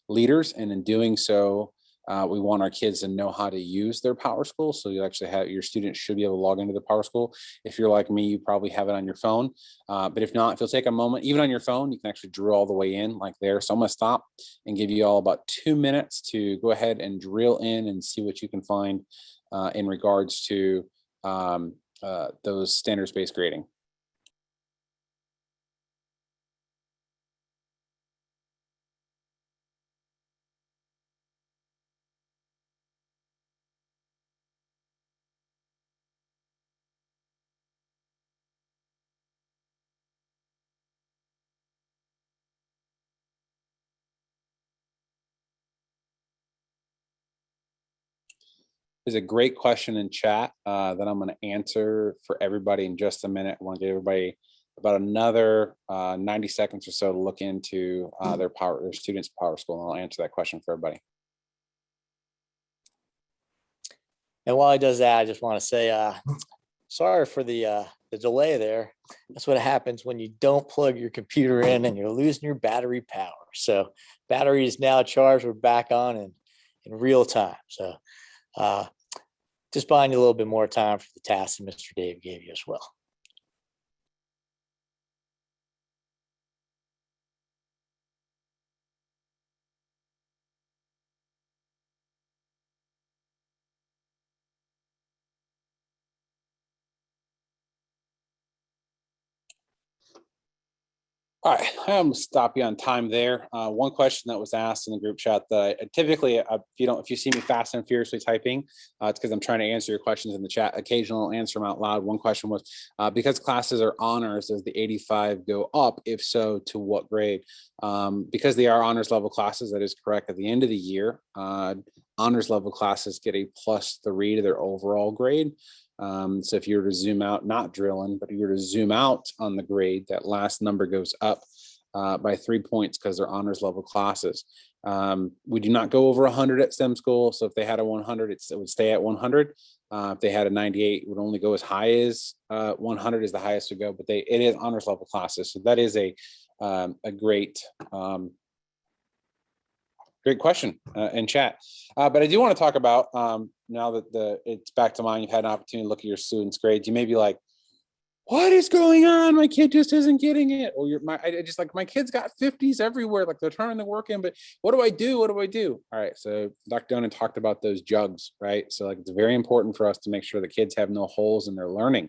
leaders, and in doing so, we want our kids to know how to use their PowerSchool. So you actually have your students should be able to log into the PowerSchool. If you're like me, you probably have it on your phone. But if not, if you'll take a moment, even on your phone, you can actually drill all the way in like there. So I'm going to stop and give you all about 2 minutes to go ahead and drill in and see what you can find in regards to those standards-based grading. There's a great question in chat that I'm going to answer for everybody in just a minute. I want to give everybody about another 90 seconds or so to look into their students' Power School, and I'll answer that question for everybody. And while he does that, I just want to say, sorry for the delay there. That's what happens when you don't plug your computer in and you're losing your battery power. So battery is now charged. We're back on in real time. So just buying you a little bit more time for the task that Mr. Dave gave you as well. All right, I'm gonna stop you on time there. One question that was asked in the group chat that typically, if you see me fast and furiously typing, it's because I'm trying to answer your questions in the chat. Occasionally, I'll answer them out loud. One question was, because classes are honors, does the 85 go up? If so, to what grade? Because they are honors level classes, that is correct. At the end of the year, honors level classes get a +3 to their overall grade. So if you were to zoom out, not drilling, but if you were to zoom out on the grade, that last number goes up by 3 points because they're honors level classes. We do not go over 100 at STEM school. So if they had a 100, it would stay at 100. If they had a 98, it would only go as high as 100 is the highest we go, but it is honors level classes. So that is a great question in chat. But I do want to talk about now that it's back to mind, you've had an opportunity to look at your students' grades. You may be like, what is going on? My kid just isn't getting it. Or my kid's got 50s everywhere. Like they're turning the work in, but what do I do? What do I do? All right. So Dr. Donan talked about those jugs, right? So like, it's very important for us to make sure that kids have no holes in their learning.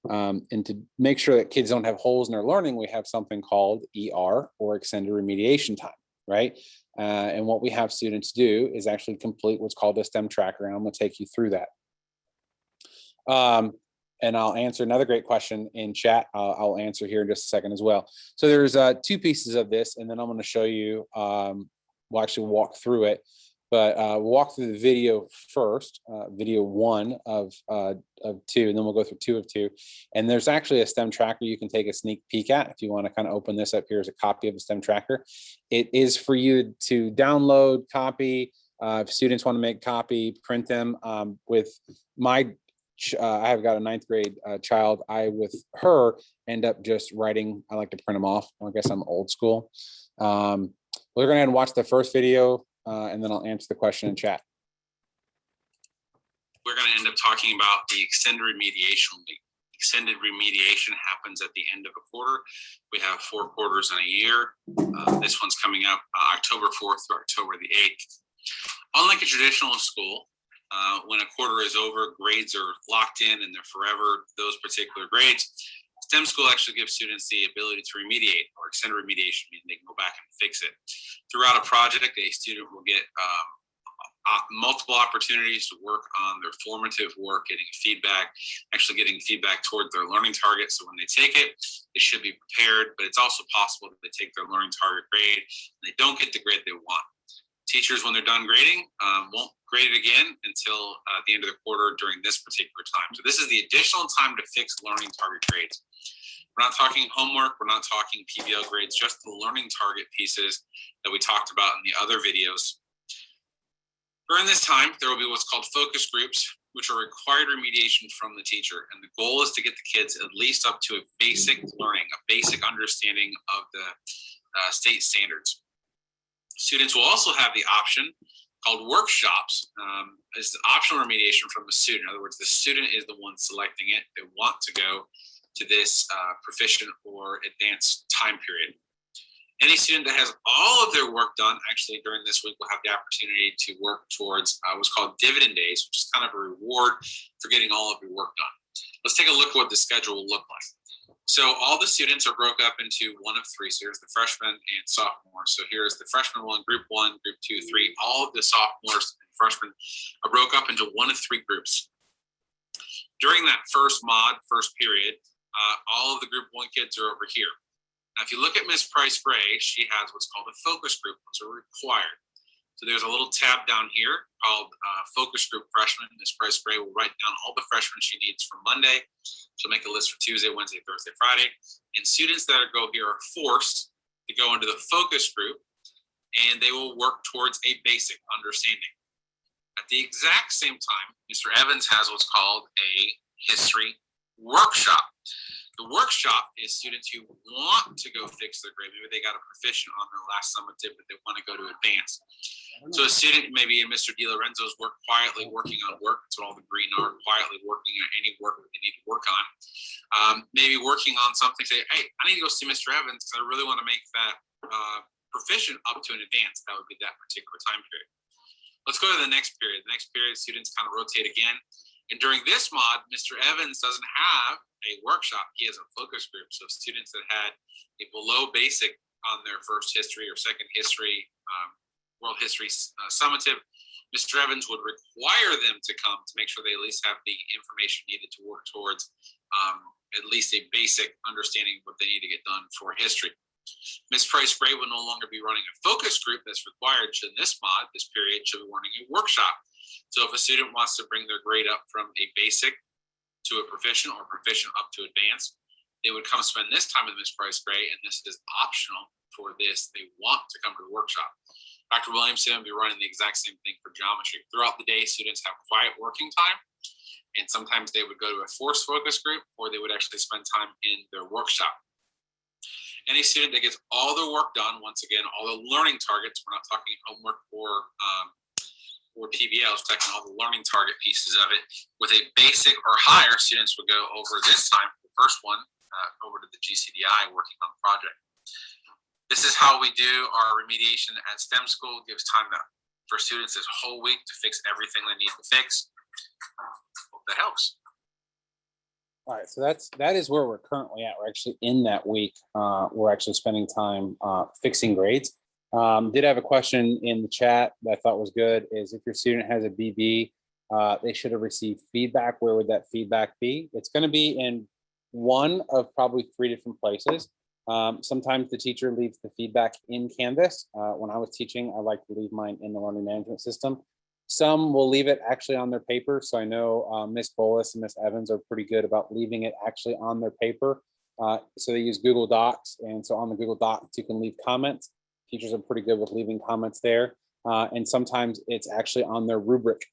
And to make sure that kids don't have holes in their learning, we have something called ER, or extended remediation time, right? And what we have students do is actually complete what's called a STEM tracker, and I'm going to take you through that. And I'll answer another great question in chat. I'll answer here in just a second as well. So there's 2 pieces of this, and then I'm going to show you, we'll actually walk through it, but we'll walk through the video first, video 1 of 2, and then we'll go through 2 of 2. And there's actually a STEM tracker you can take a sneak peek at. If you want to kind of open this up, here's a copy of the STEM tracker. It is for you to download, copy. If students want to make copy, print them. With my I have got a 9th grade child. I, with her, end up just writing. I like to print them off. I guess I'm old school. We're going to watch the first video, and then I'll answer the question in chat. We're going to end up talking about the extended remediation. The extended remediation happens at the end of a quarter. We have 4 quarters in a year. This one's coming up October 4th through October the 8th. Unlike a traditional school, when a quarter is over, grades are locked in and they're forever those particular grades. STEM school actually gives students the ability to remediate, or extended remediation, meaning they can go back and fix it. Throughout a project, a student will get multiple opportunities to work on their formative work, getting feedback, actually getting feedback toward their learning target. So when they take it, they should be prepared, but it's also possible that they take their learning target grade and they don't get the grade they want. Teachers, when they're done grading, won't grade it again until the end of the quarter during this particular time. So this is the additional time to fix learning target grades. We're not talking homework, we're not talking PBL grades, just the learning target pieces that we talked about in the other videos. During this time, there will be what's called focus groups, which are required remediation from the teacher. And the goal is to get the kids at least up to a basic learning, a basic understanding of the state standards. Students will also have the option called workshops. It's the optional remediation from the student. In other words, the student is the one selecting it. They want to go to this proficient or advanced time period. Any student that has all of their work done, actually during this week, will have the opportunity to work towards what's called dividend days, which is kind of a reward for getting all of your work done. Let's take a look at what the schedule will look like. So all the students are broke up into 1 of 3. So here's the freshmen and sophomores. So here's the freshman 1, group 1, group 2, 3. All of the sophomores and freshmen are broke up into 1 of 3 groups. During that first period, all of the group 1 kids are over here. Now, if you look at Miss Price Gray, she has what's called a focus group, which are required. So there's a little tab down here called Focus Group Freshmen. Ms. Price Gray will write down all the freshmen she needs for Monday. She'll make a list for Tuesday, Wednesday, Thursday, Friday. And students that go here are forced to go into the focus group, and they will work towards a basic understanding. At the exact same time, Mr. Evans has what's called a history workshop. The workshop is students who want to go fix their grade. Maybe they got a proficient on their last summative, but they want to go to advanced. So a student maybe in Mr. DiLorenzo's work, quietly working on work. That's what all the green are, quietly working on any work that they need to work on. Maybe working on something, say, hey, I need to go see Mr. Evans because I really want to make that proficient up to an advanced. That would be that particular time period. Let's go to the next period. The next period, students kind of rotate again. And during this mod, Mr. Evans doesn't have a workshop. He has a focus group. So students that had a below basic on their first history or second history, world history summative, Mr. Evans would require them to come to make sure they at least have the information needed to work towards at least a basic understanding of what they need to get done for history. Ms. Price Gray will no longer be running a focus group that's required. So in this mod, this period, she'll be running a workshop. So if a student wants to bring their grade up from a basic to a proficient or proficient up to advanced, they would come spend this time with Ms. Price Gray, and this is optional for this. They want to come to the workshop. Dr. Williamson will be running the exact same thing for geometry. Throughout the day, students have quiet working time, and sometimes they would go to a forced focus group, or they would actually spend time in their workshop. Any student that gets all their work done, once again, all the learning targets, we're not talking homework or PBLs, taking all the learning target pieces of it, with a basic or higher, students would go over this time, the first one, over to the GCDI working on the project. This is how we do our remediation at STEM school. It gives time for students this whole week to fix everything they need to fix. Hope that helps. All right, so that is where we're currently at. We're actually in that week. We're actually spending time fixing grades. Did have a question in the chat that I thought was good, is if your student has a BB, they should have received feedback. Where would that feedback be? It's going to be in one of probably 3 different places. Sometimes the teacher leaves the feedback in Canvas. When I was teaching, I like to leave mine in the learning management system. Some will leave it actually on their paper. So I know Ms. Bolus and Ms. Evans are pretty good about leaving it actually on their paper. So they use Google Docs. And so on the Google Docs, you can leave comments. Teachers are pretty good with leaving comments there. And sometimes it's actually on their rubric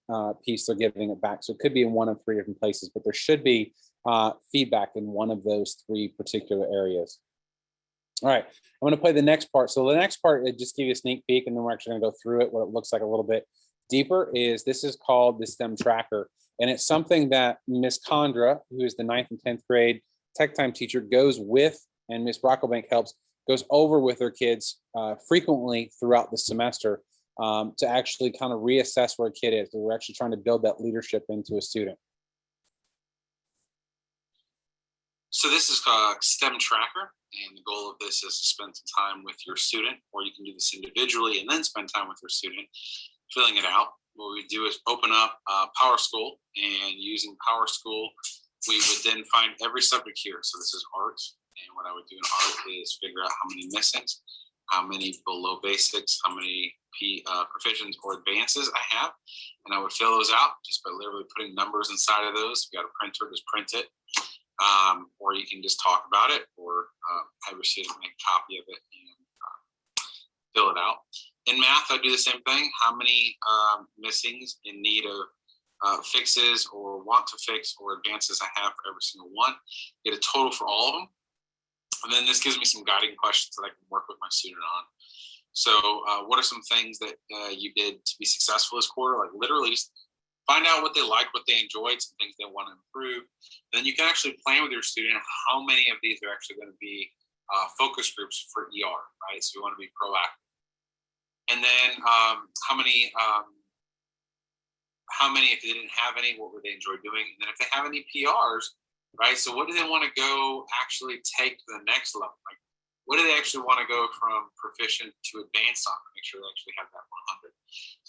piece, they're giving it back. So it could be in one of 3 different places, but there should be feedback in one of those 3 particular areas. All right, I'm going to play the next part. So the next part, it just give you a sneak peek, and then we're actually going to go through it, what it looks like a little bit deeper. This is called the STEM Tracker. And it's something that Miss Condra, who is the 9th and 10th grade tech time teacher, goes with, and Miss Brocklebank helps, goes over with her kids frequently throughout the semester to actually kind of reassess where a kid is. So we're actually trying to build that leadership into a student. So this is called STEM Tracker, and the goal of this is to spend some time with your student, or you can do this individually and then spend time with your student filling it out. What we do is open up PowerSchool, and using PowerSchool, we would then find every subject here. So this is art, and what I would do in art is figure out how many missings, how many below basics, how many proficients or advances I have, and I would fill those out just by literally putting numbers inside of those. If you got a printer, just print it. Or you can just talk about it, or have your student make a copy of it and fill it out. In math, I do the same thing. How many missings in need of fixes or want to fix or advances I have for every single one. Get a total for all of them. And then this gives me some guiding questions that I can work with my student on. So what are some things that you did to be successful this quarter? Like literally just find out what they like, what they enjoyed, some things they want to improve. Then you can actually plan with your student how many of these are actually going to be focus groups for ER, right? So we want to be proactive. And then how many, if they didn't have any, what would they enjoy doing? And then if they have any PRs, right? So what do they want to go actually take to the next level? Like, what do they actually want to go from proficient to advanced on? Make sure they actually have that 100.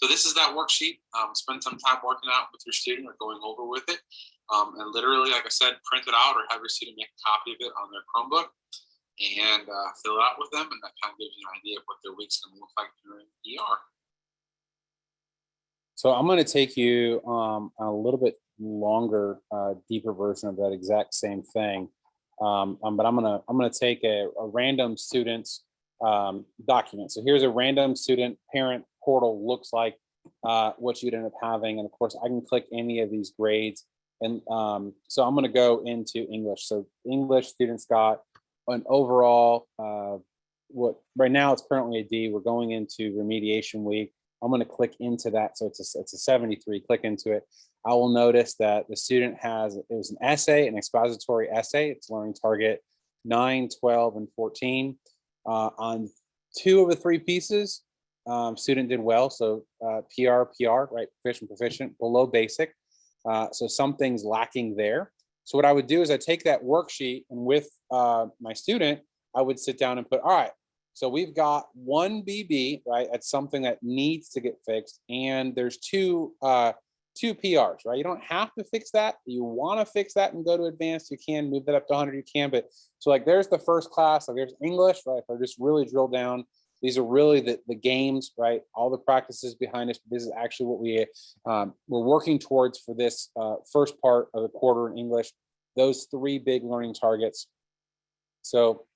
So this is that worksheet. Spend some time working out with your student or going over with it. And literally, like I said, print it out or have your student make a copy of it on their Chromebook and fill it out with them. And that kind of gives you an idea of what their week's going to look like during ER. So I'm going to take you a little bit longer, deeper version of that exact same thing. But I'm gonna take a random student's document. So here's a random student parent portal looks like what you'd end up having, and of course I can click any of these grades. And so I'm going to go into English. So English students got an overall what right now it's currently a D. We're going into remediation week. I'm going to click into that. So it's a 73, click into it. I will notice that the student has, it was an essay, an expository essay. It's learning target 9, 12, and 14. On 2 of the 3 pieces, student did well. So PR, right? Proficient, below basic. So something's lacking there. So what I would do is I take that worksheet and with my student, I would sit down and put, all right, so we've got 1 BB, right? That's something that needs to get fixed. And there's 2 PRs, right? You don't have to fix that. You want to fix that and go to advanced, you can move that up to 100, you can. But so like there's the first class, like there's English, right? If I just really drill down, these are really the games, right? All the practices behind us. This is actually what we're working towards for this first part of the quarter in English, those 3 big learning targets. So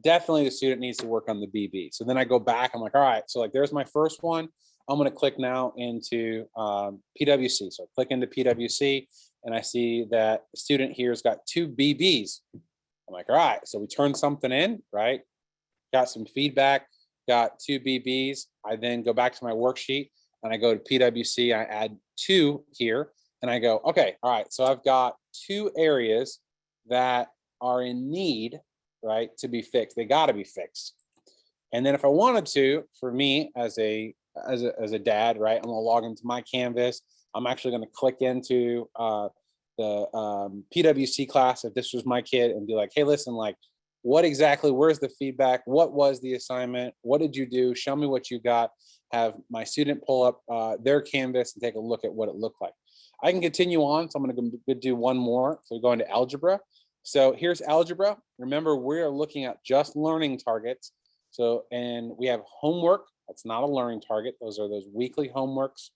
definitely the student needs to work on the BB. So then I go back, I'm like, all right, so like there's my first one. I'm going to click now into PWC. So I click into PWC and I see that the student here has got 2 BBs. I'm like, all right, so we turned something in, right? Got some feedback, got 2 BBs. I then go back to my worksheet and I go to PWC. I add 2 here and I go, okay, all right, so I've got 2 areas that are in need, right, to be fixed. They got to be fixed. And then if I wanted to, for me as a dad, right, I'm gonna log into my Canvas. I'm actually gonna click into the PWC class if this was my kid and be like, hey, listen, like what exactly, where's the feedback? What was the assignment? What did you do? Show me what you got. Have my student pull up their Canvas and take a look at what it looked like. I can continue on. So I'm gonna go do one more. So we go into algebra. So here's algebra. Remember, we're looking at just learning targets. So, and we have homework. That's not a learning target. Those are those weekly homeworks.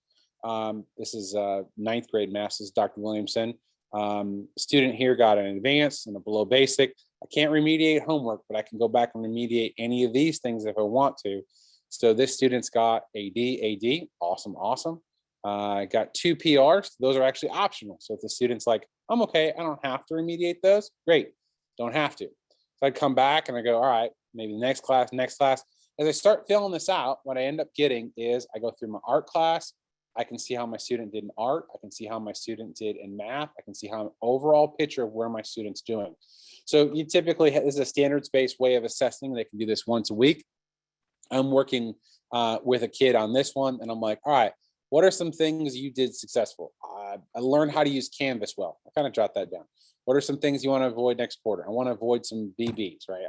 This is 9th grade math. This is Dr. Williamson. Student here got an advanced and a below basic. I can't remediate homework, but I can go back and remediate any of these things if I want to. So this student's got AD, awesome, awesome. Got 2 PRs. Those are actually optional. So if the student's like, I'm okay, I don't have to remediate those, great, don't have to. So I'd come back and I go, all right, maybe next class. As I start filling this out, what I end up getting is I go through my art class. I can see how my student did in art. I can see how my student did in math. I can see how an overall picture of where my student's doing. So you typically, this is a standards-based way of assessing. They can do this once a week. I'm working with a kid on this one and I'm like, all right, what are some things you did successful? I learned how to use Canvas well. I kind of jot that down. What are some things you want to avoid next quarter? I want to avoid some BBs, right?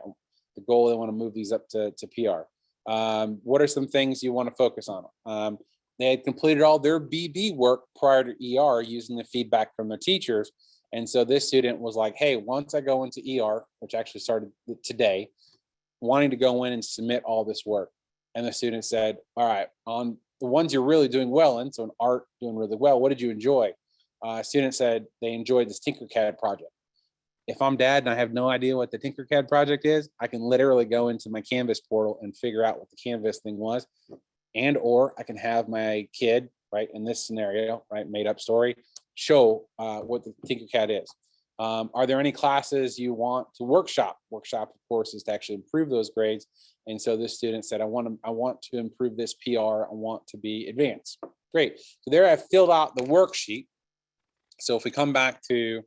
The goal, I want to move these up to PR. What are some things you want to focus on? They had completed all their BB work prior to ER using the feedback from their teachers. And so this student was like, hey, once I go into ER, which actually started today, wanting to go in and submit all this work. And the student said, all right, on the ones you're really doing well in, so in art, doing really well, what did you enjoy? Student said they enjoyed this Tinkercad project. If I'm dad and I have no idea what the Tinkercad project is, I can literally go into my Canvas portal and figure out what the Canvas thing was. And, or I can have my kid, right, in this scenario, right, made up story, show what the Tinkercad is. Are there any classes you want to workshop? Workshop, of course, is to actually improve those grades. And so this student said, I want to improve this PR. I want to be advanced. Great. So there I've filled out the worksheet. So if we come back to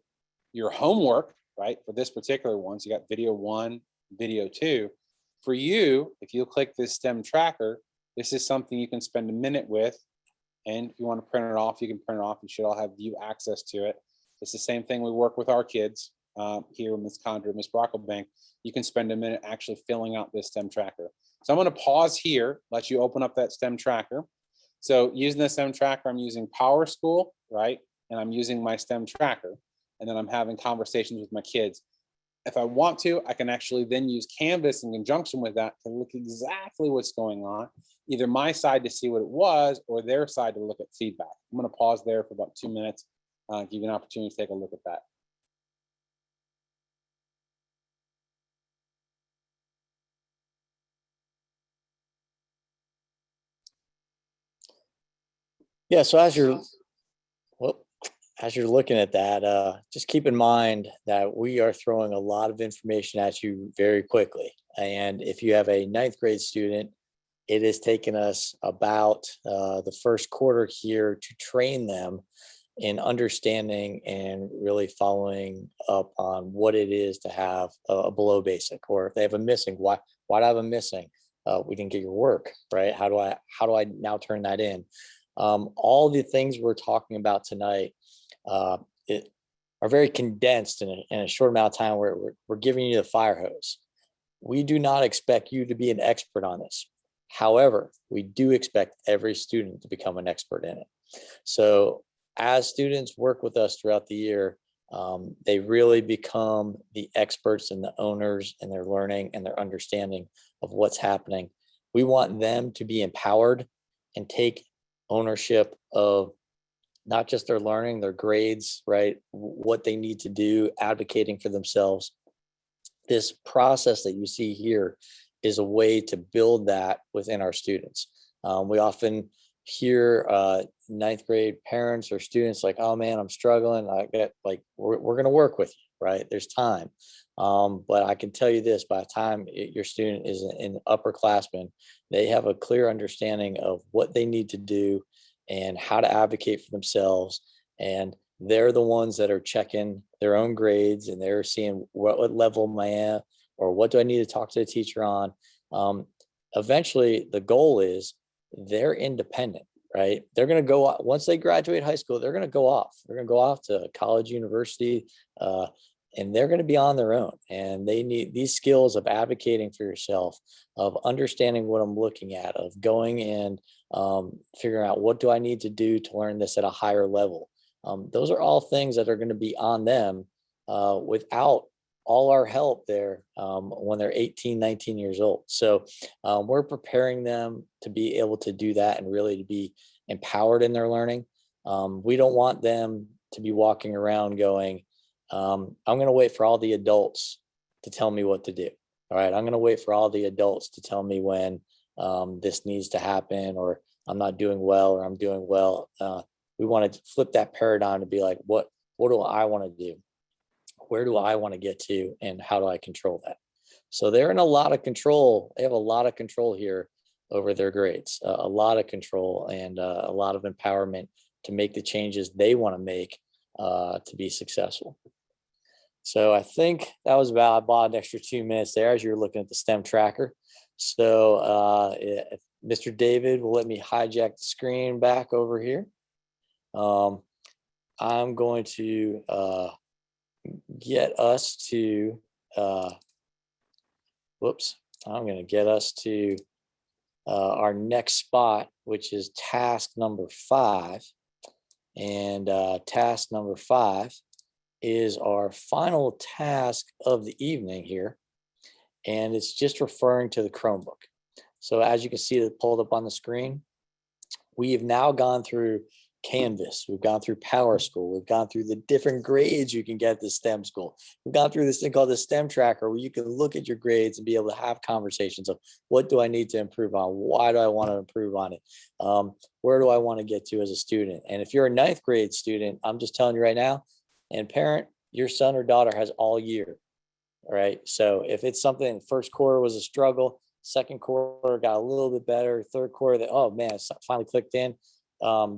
your homework, right, for this particular one, so you got video 1, video 2. For you, if you click this STEM tracker, this is something you can spend a minute with. And if you want to print it off, you can print it off. You should all have view access to it. It's the same thing we work with our kids here with Ms. Condra, Ms. Brocklebank. You can spend a minute actually filling out this STEM tracker. So I'm going to pause here, let you open up that STEM tracker. So using the STEM tracker, I'm using PowerSchool, right? And I'm using my STEM tracker. And then I'm having conversations with my kids. If I want to, I can actually then use Canvas in conjunction with that to look exactly what's going on. either my side to see what it was or their side to look at feedback. I'm going to pause there for about 2 minutes, give you an opportunity to take a look at that. Yeah, so well, as you're looking at that, just keep in mind that we are throwing a lot of information at you very quickly. And if you have a ninth grade student, it has taken us about the first quarter here to train them in understanding and really following up on what it is to have a below basic, or if they have a missing, why do I have a missing? We didn't get your work, right? How do I now turn that in? All the things we're talking about tonight are very condensed in a short amount of time where we're giving you the fire hose. We do not expect you to be an expert on this. However, we do expect every student to become an expert in it. So as students work with us throughout the year, they really become the experts and the owners in their learning and their understanding of what's happening. We want them to be empowered and take ownership of not just their learning, their grades, right? What they need to do, advocating for themselves. This process that you see here is a way to build that within our students. We often hear ninth grade parents or students like, oh man, I'm struggling. We're going to work with you, right? There's time. But I can tell you this, by the time your student is an upperclassman, they have a clear understanding of what they need to do and how to advocate for themselves. And they're the ones that are checking their own grades, and they're seeing what level am I at, or what do I need to talk to the teacher on. Eventually, the goal is they're independent, right? They're going to go, once they graduate high school, they're going to go off. They're going to go off to college, university, and they're going to be on their own. And they need these skills of advocating for yourself, of understanding what I'm looking at, of going and figuring out what do I need to do to learn this at a higher level. Those are all things that are going to be on them without all our help there when they're 18, 19 years old. So we're preparing them to be able to do that and really to be empowered in their learning. We don't want them to be walking around going, I'm going to wait for all the adults to tell me what to do. All right, I'm going to wait for all the adults to tell me when this needs to happen, or I'm not doing well, or I'm doing well. We want to flip that paradigm to be like, what do I want to do? Where do I want to get to, and how do I control that? So they're in a lot of control. They have a lot of control here over their grades, a lot of control and a lot of empowerment to make the changes they want to make to be successful. So I think that was about, I bought an extra 2 minutes there as you're looking at the STEM tracker. So if Mr. David will let me hijack the screen back over here. I'm going to get us to, I'm going to get us to our next spot, which is task number 5. And task number 5 is our final task of the evening here. And it's just referring to the Chromebook. So as you can see it pulled up on the screen, we have now gone through Canvas. We've gone through PowerSchool. We've gone through the different grades you can get at the STEM school. We've gone through this thing called the STEM tracker, where you can look at your grades and be able to have conversations of what do I need to improve on? Why do I want to improve on it? Where do I want to get to as a student? And if you're a ninth grade student, I'm just telling you right now, and parent, your son or daughter has all year. All right. So if it's something, first quarter was a struggle, second quarter got a little bit better, third quarter, that, oh man, it's finally clicked in.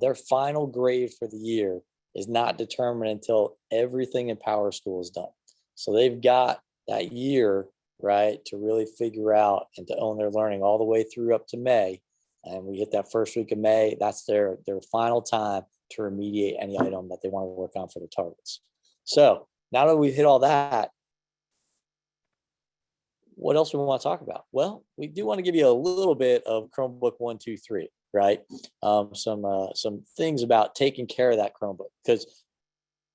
Their final grade for the year is not determined until everything in PowerSchool is done. So they've got that year, right, to really figure out and to own their learning all the way through up to May. And we hit that first week of May. That's their final time to remediate any item that they want to work on for the targets. So now that we've hit all that, what else do we want to talk about? Well, we do want to give you a little bit of Chromebook 1, 2, 3, right? Some things about taking care of that Chromebook, because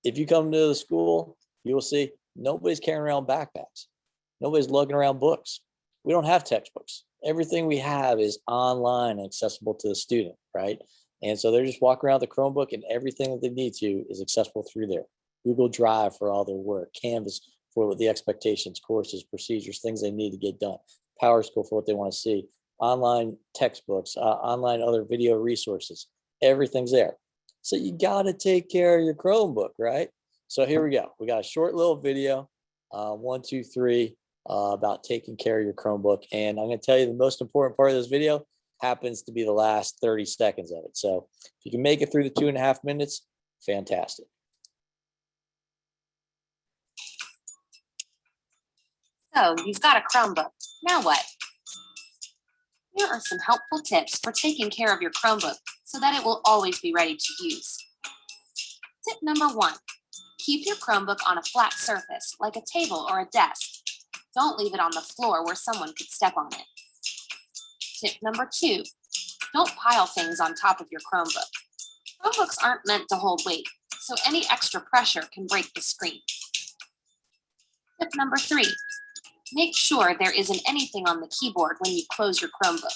if you come to the school, you will see nobody's carrying around backpacks. Nobody's lugging around books. we don't have textbooks. Everything we have is online and accessible to the student, right? And so they're just walking around the Chromebook, and everything that they need to is accessible through there. Google Drive for all their work, Canvas for the expectations, courses, procedures, things they need to get done, PowerSchool for what they want to see, online textbooks, online other video resources, everything's there. So you got to take care of your Chromebook, right? So here we go. We got a short little video, 1, 2, 3, about taking care of your Chromebook. And I'm going to tell you the most important part of this video happens to be the last 30 seconds of it. So if you can make it through the 2.5 minutes, fantastic. So you've got a Chromebook. Now what? Here are some helpful tips for taking care of your Chromebook so that it will always be ready to use. Tip number 1, keep your Chromebook on a flat surface like a table or a desk. Don't leave it on the floor where someone could step on it. Tip number 2, don't pile things on top of your Chromebook. Chromebooks aren't meant to hold weight, so any extra pressure can break the screen. Tip number 3, make sure there isn't anything on the keyboard when you close your Chromebook.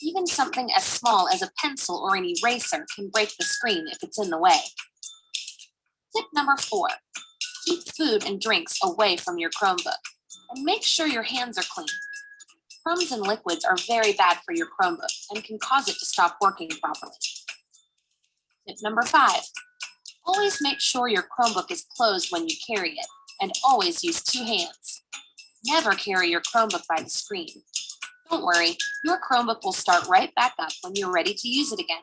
Even something as small as a pencil or an eraser can break the screen if it's in the way. Tip number 4, keep food and drinks away from your Chromebook and make sure your hands are clean. Crumbs and liquids are very bad for your Chromebook and can cause it to stop working properly. Tip number 5, always make sure your Chromebook is closed when you carry it, and always use 2 hands. Never carry your Chromebook by the screen. Don't worry, your Chromebook will start right back up when you're ready to use it again.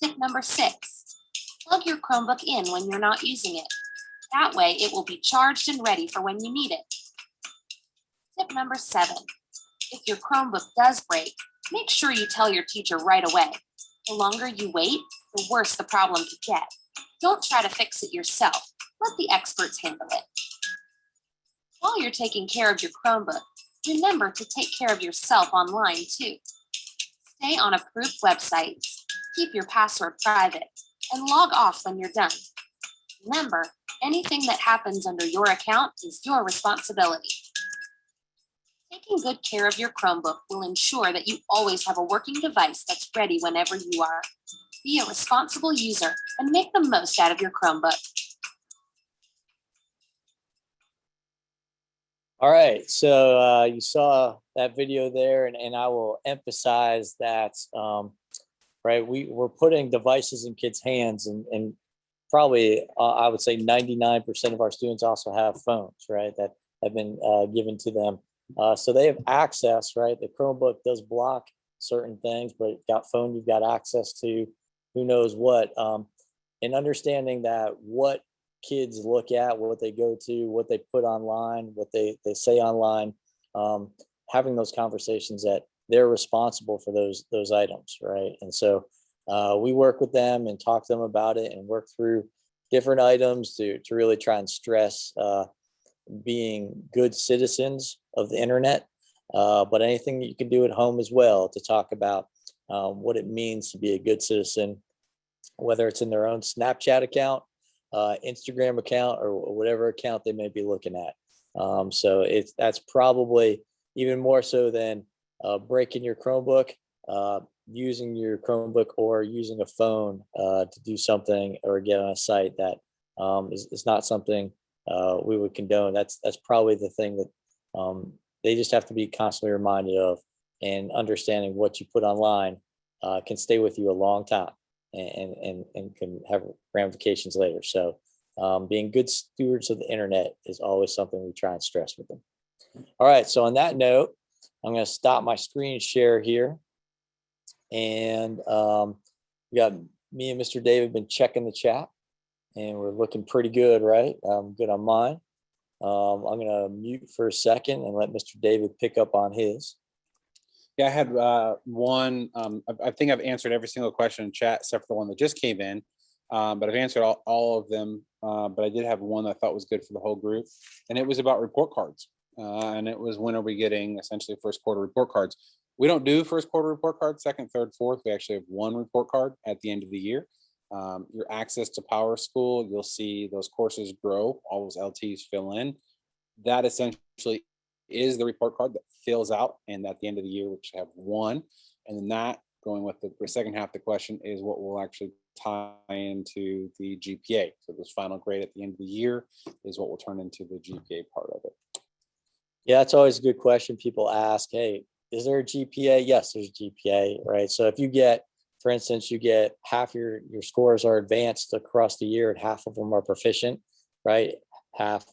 Tip number 6, plug your Chromebook in when you're not using it. That way it will be charged and ready for when you need it. Tip number 7, if your Chromebook does break, make sure you tell your teacher right away. The longer you wait, the worse the problem could get. Don't try to fix it yourself. Let the experts handle it. While you're taking care of your Chromebook, remember to take care of yourself online too. Stay on approved websites, keep your password private, and log off when you're done. Remember, anything that happens under your account is your responsibility. Taking good care of your Chromebook will ensure that you always have a working device that's ready whenever you are. Be a responsible user and make the most out of your Chromebook. All right, so you saw that video there, and I will emphasize that, right, we're putting devices in kids' hands, and probably I would say 99% of our students also have phones, right, that have been given to them. So they have access, right? The Chromebook does block certain things, but you've got phone, you've got access to who knows what. And understanding that what kids look at, what they go to, what they put online, what they say online, having those conversations that they're responsible for those items, right? And so we work with them and talk to them about it and work through different items to really try and stress being good citizens of the internet, but anything that you can do at home as well to talk about what it means to be a good citizen, whether it's in their own Snapchat account, Instagram account, or whatever account they may be looking at. So that's probably even more so than breaking your Chromebook, using your Chromebook or using a phone to do something or get on a site that is not something we would condone. That's probably the thing that they just have to be constantly reminded of, and understanding what you put online can stay with you a long time and can have ramifications later. So being good stewards of the internet is always something we try and stress with them. All right, so on that note, I'm going to stop my screen share here. And we got me and Mr. David been checking the chat, and we're looking pretty good, right? Good on mine. I'm going to mute for a second and let Mr. David pick up on his. Yeah, I had one. I think I've answered every single question in chat except for the one that just came in. But I've answered all of them. But I did have one that I thought was good for the whole group, and it was about report cards. And it was, when are we getting essentially first quarter report cards? We don't do first quarter report cards, second, third, fourth. We actually have one report card at the end of the year. Your access to PowerSchool, you'll see those courses grow, all those LTs fill in. That essentially is the report card that fills out, and at the end of the year, we should have one. And then that, going with the second half of the question, is what will actually tie into the GPA. So this final grade at the end of the year is what will turn into the GPA part of it. Yeah, that's always a good question. People ask, hey, is there a GPA? Yes, there's a GPA, right? So if you get, for instance, you get half your scores are advanced across the year and half of them are proficient, right? Half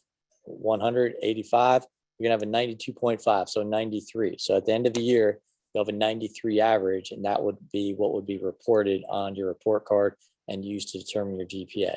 185, you're gonna have a 92.5, so 93. So at the end of the year, you'll have a 93 average, and that would be what would be reported on your report card and used to determine your GPA.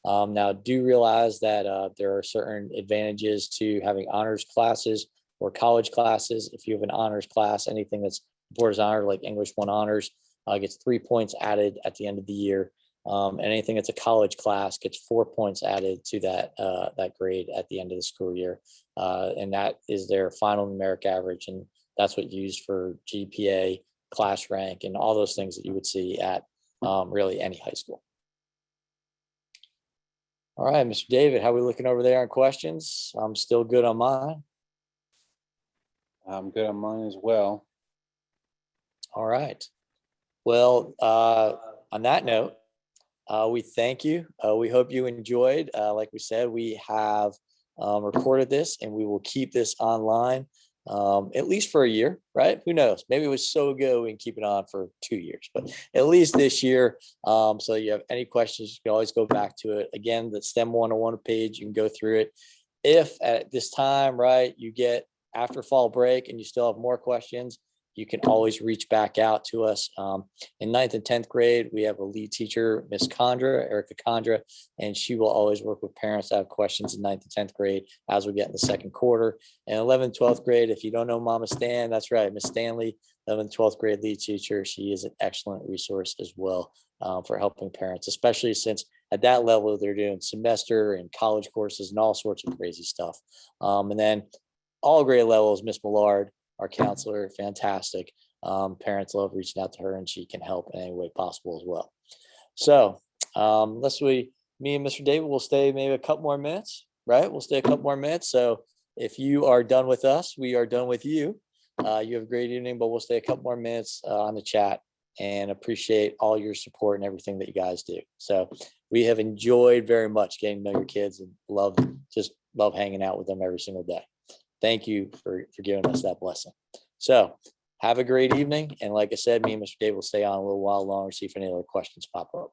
Now, do realize that there are certain advantages to having honors classes or college classes. If you have an honors class, anything that's reported as honor, like English 1 honors, gets 3 points added at the end of the year. And anything that's a college class gets 4 points added to that grade at the end of the school year. And that is their final numeric average. And that's what you use for GPA, class rank, and all those things that you would see at really any high school. All right, Mr. David, how are we looking over there on questions? I'm still good on mine. I'm good on mine as well. All right. Well, on that note, we thank you. We hope you enjoyed. Like we said, we have recorded this and we will keep this online at least for a year, right? Who knows? Maybe it was so good we can keep it on for 2 years, but at least this year. So you have any questions, you can always go back to it. Again, the STEM 101 page, you can go through it. If at this time, right, you get after fall break and you still have more questions, you can always reach back out to us. In 9th and 10th grade, we have a lead teacher, Miss Condra, Erica Condra, and she will always work with parents that have questions in 9th and 10th grade as we get in the second quarter. And 11th, 12th grade, if you don't know Mama Stan, that's right, Miss Stanley, 11th, 12th grade lead teacher. She is an excellent resource as well for helping parents, especially since at that level, they're doing semester and college courses and all sorts of crazy stuff. And then all grade levels, Miss Millard, our counselor, fantastic. Parents love reaching out to her and she can help in any way possible as well. So me and Mr. David will stay maybe a couple more minutes, right? We'll stay a couple more minutes. So if you are done with us, we are done with you. You have a great evening, but we'll stay a couple more minutes on the chat and appreciate all your support and everything that you guys do. So we have enjoyed very much getting to know your kids and love hanging out with them every single day. Thank you for giving us that blessing. So have a great evening. And like I said, me and Mr. Dave will stay on a little while longer, see if any other questions pop up.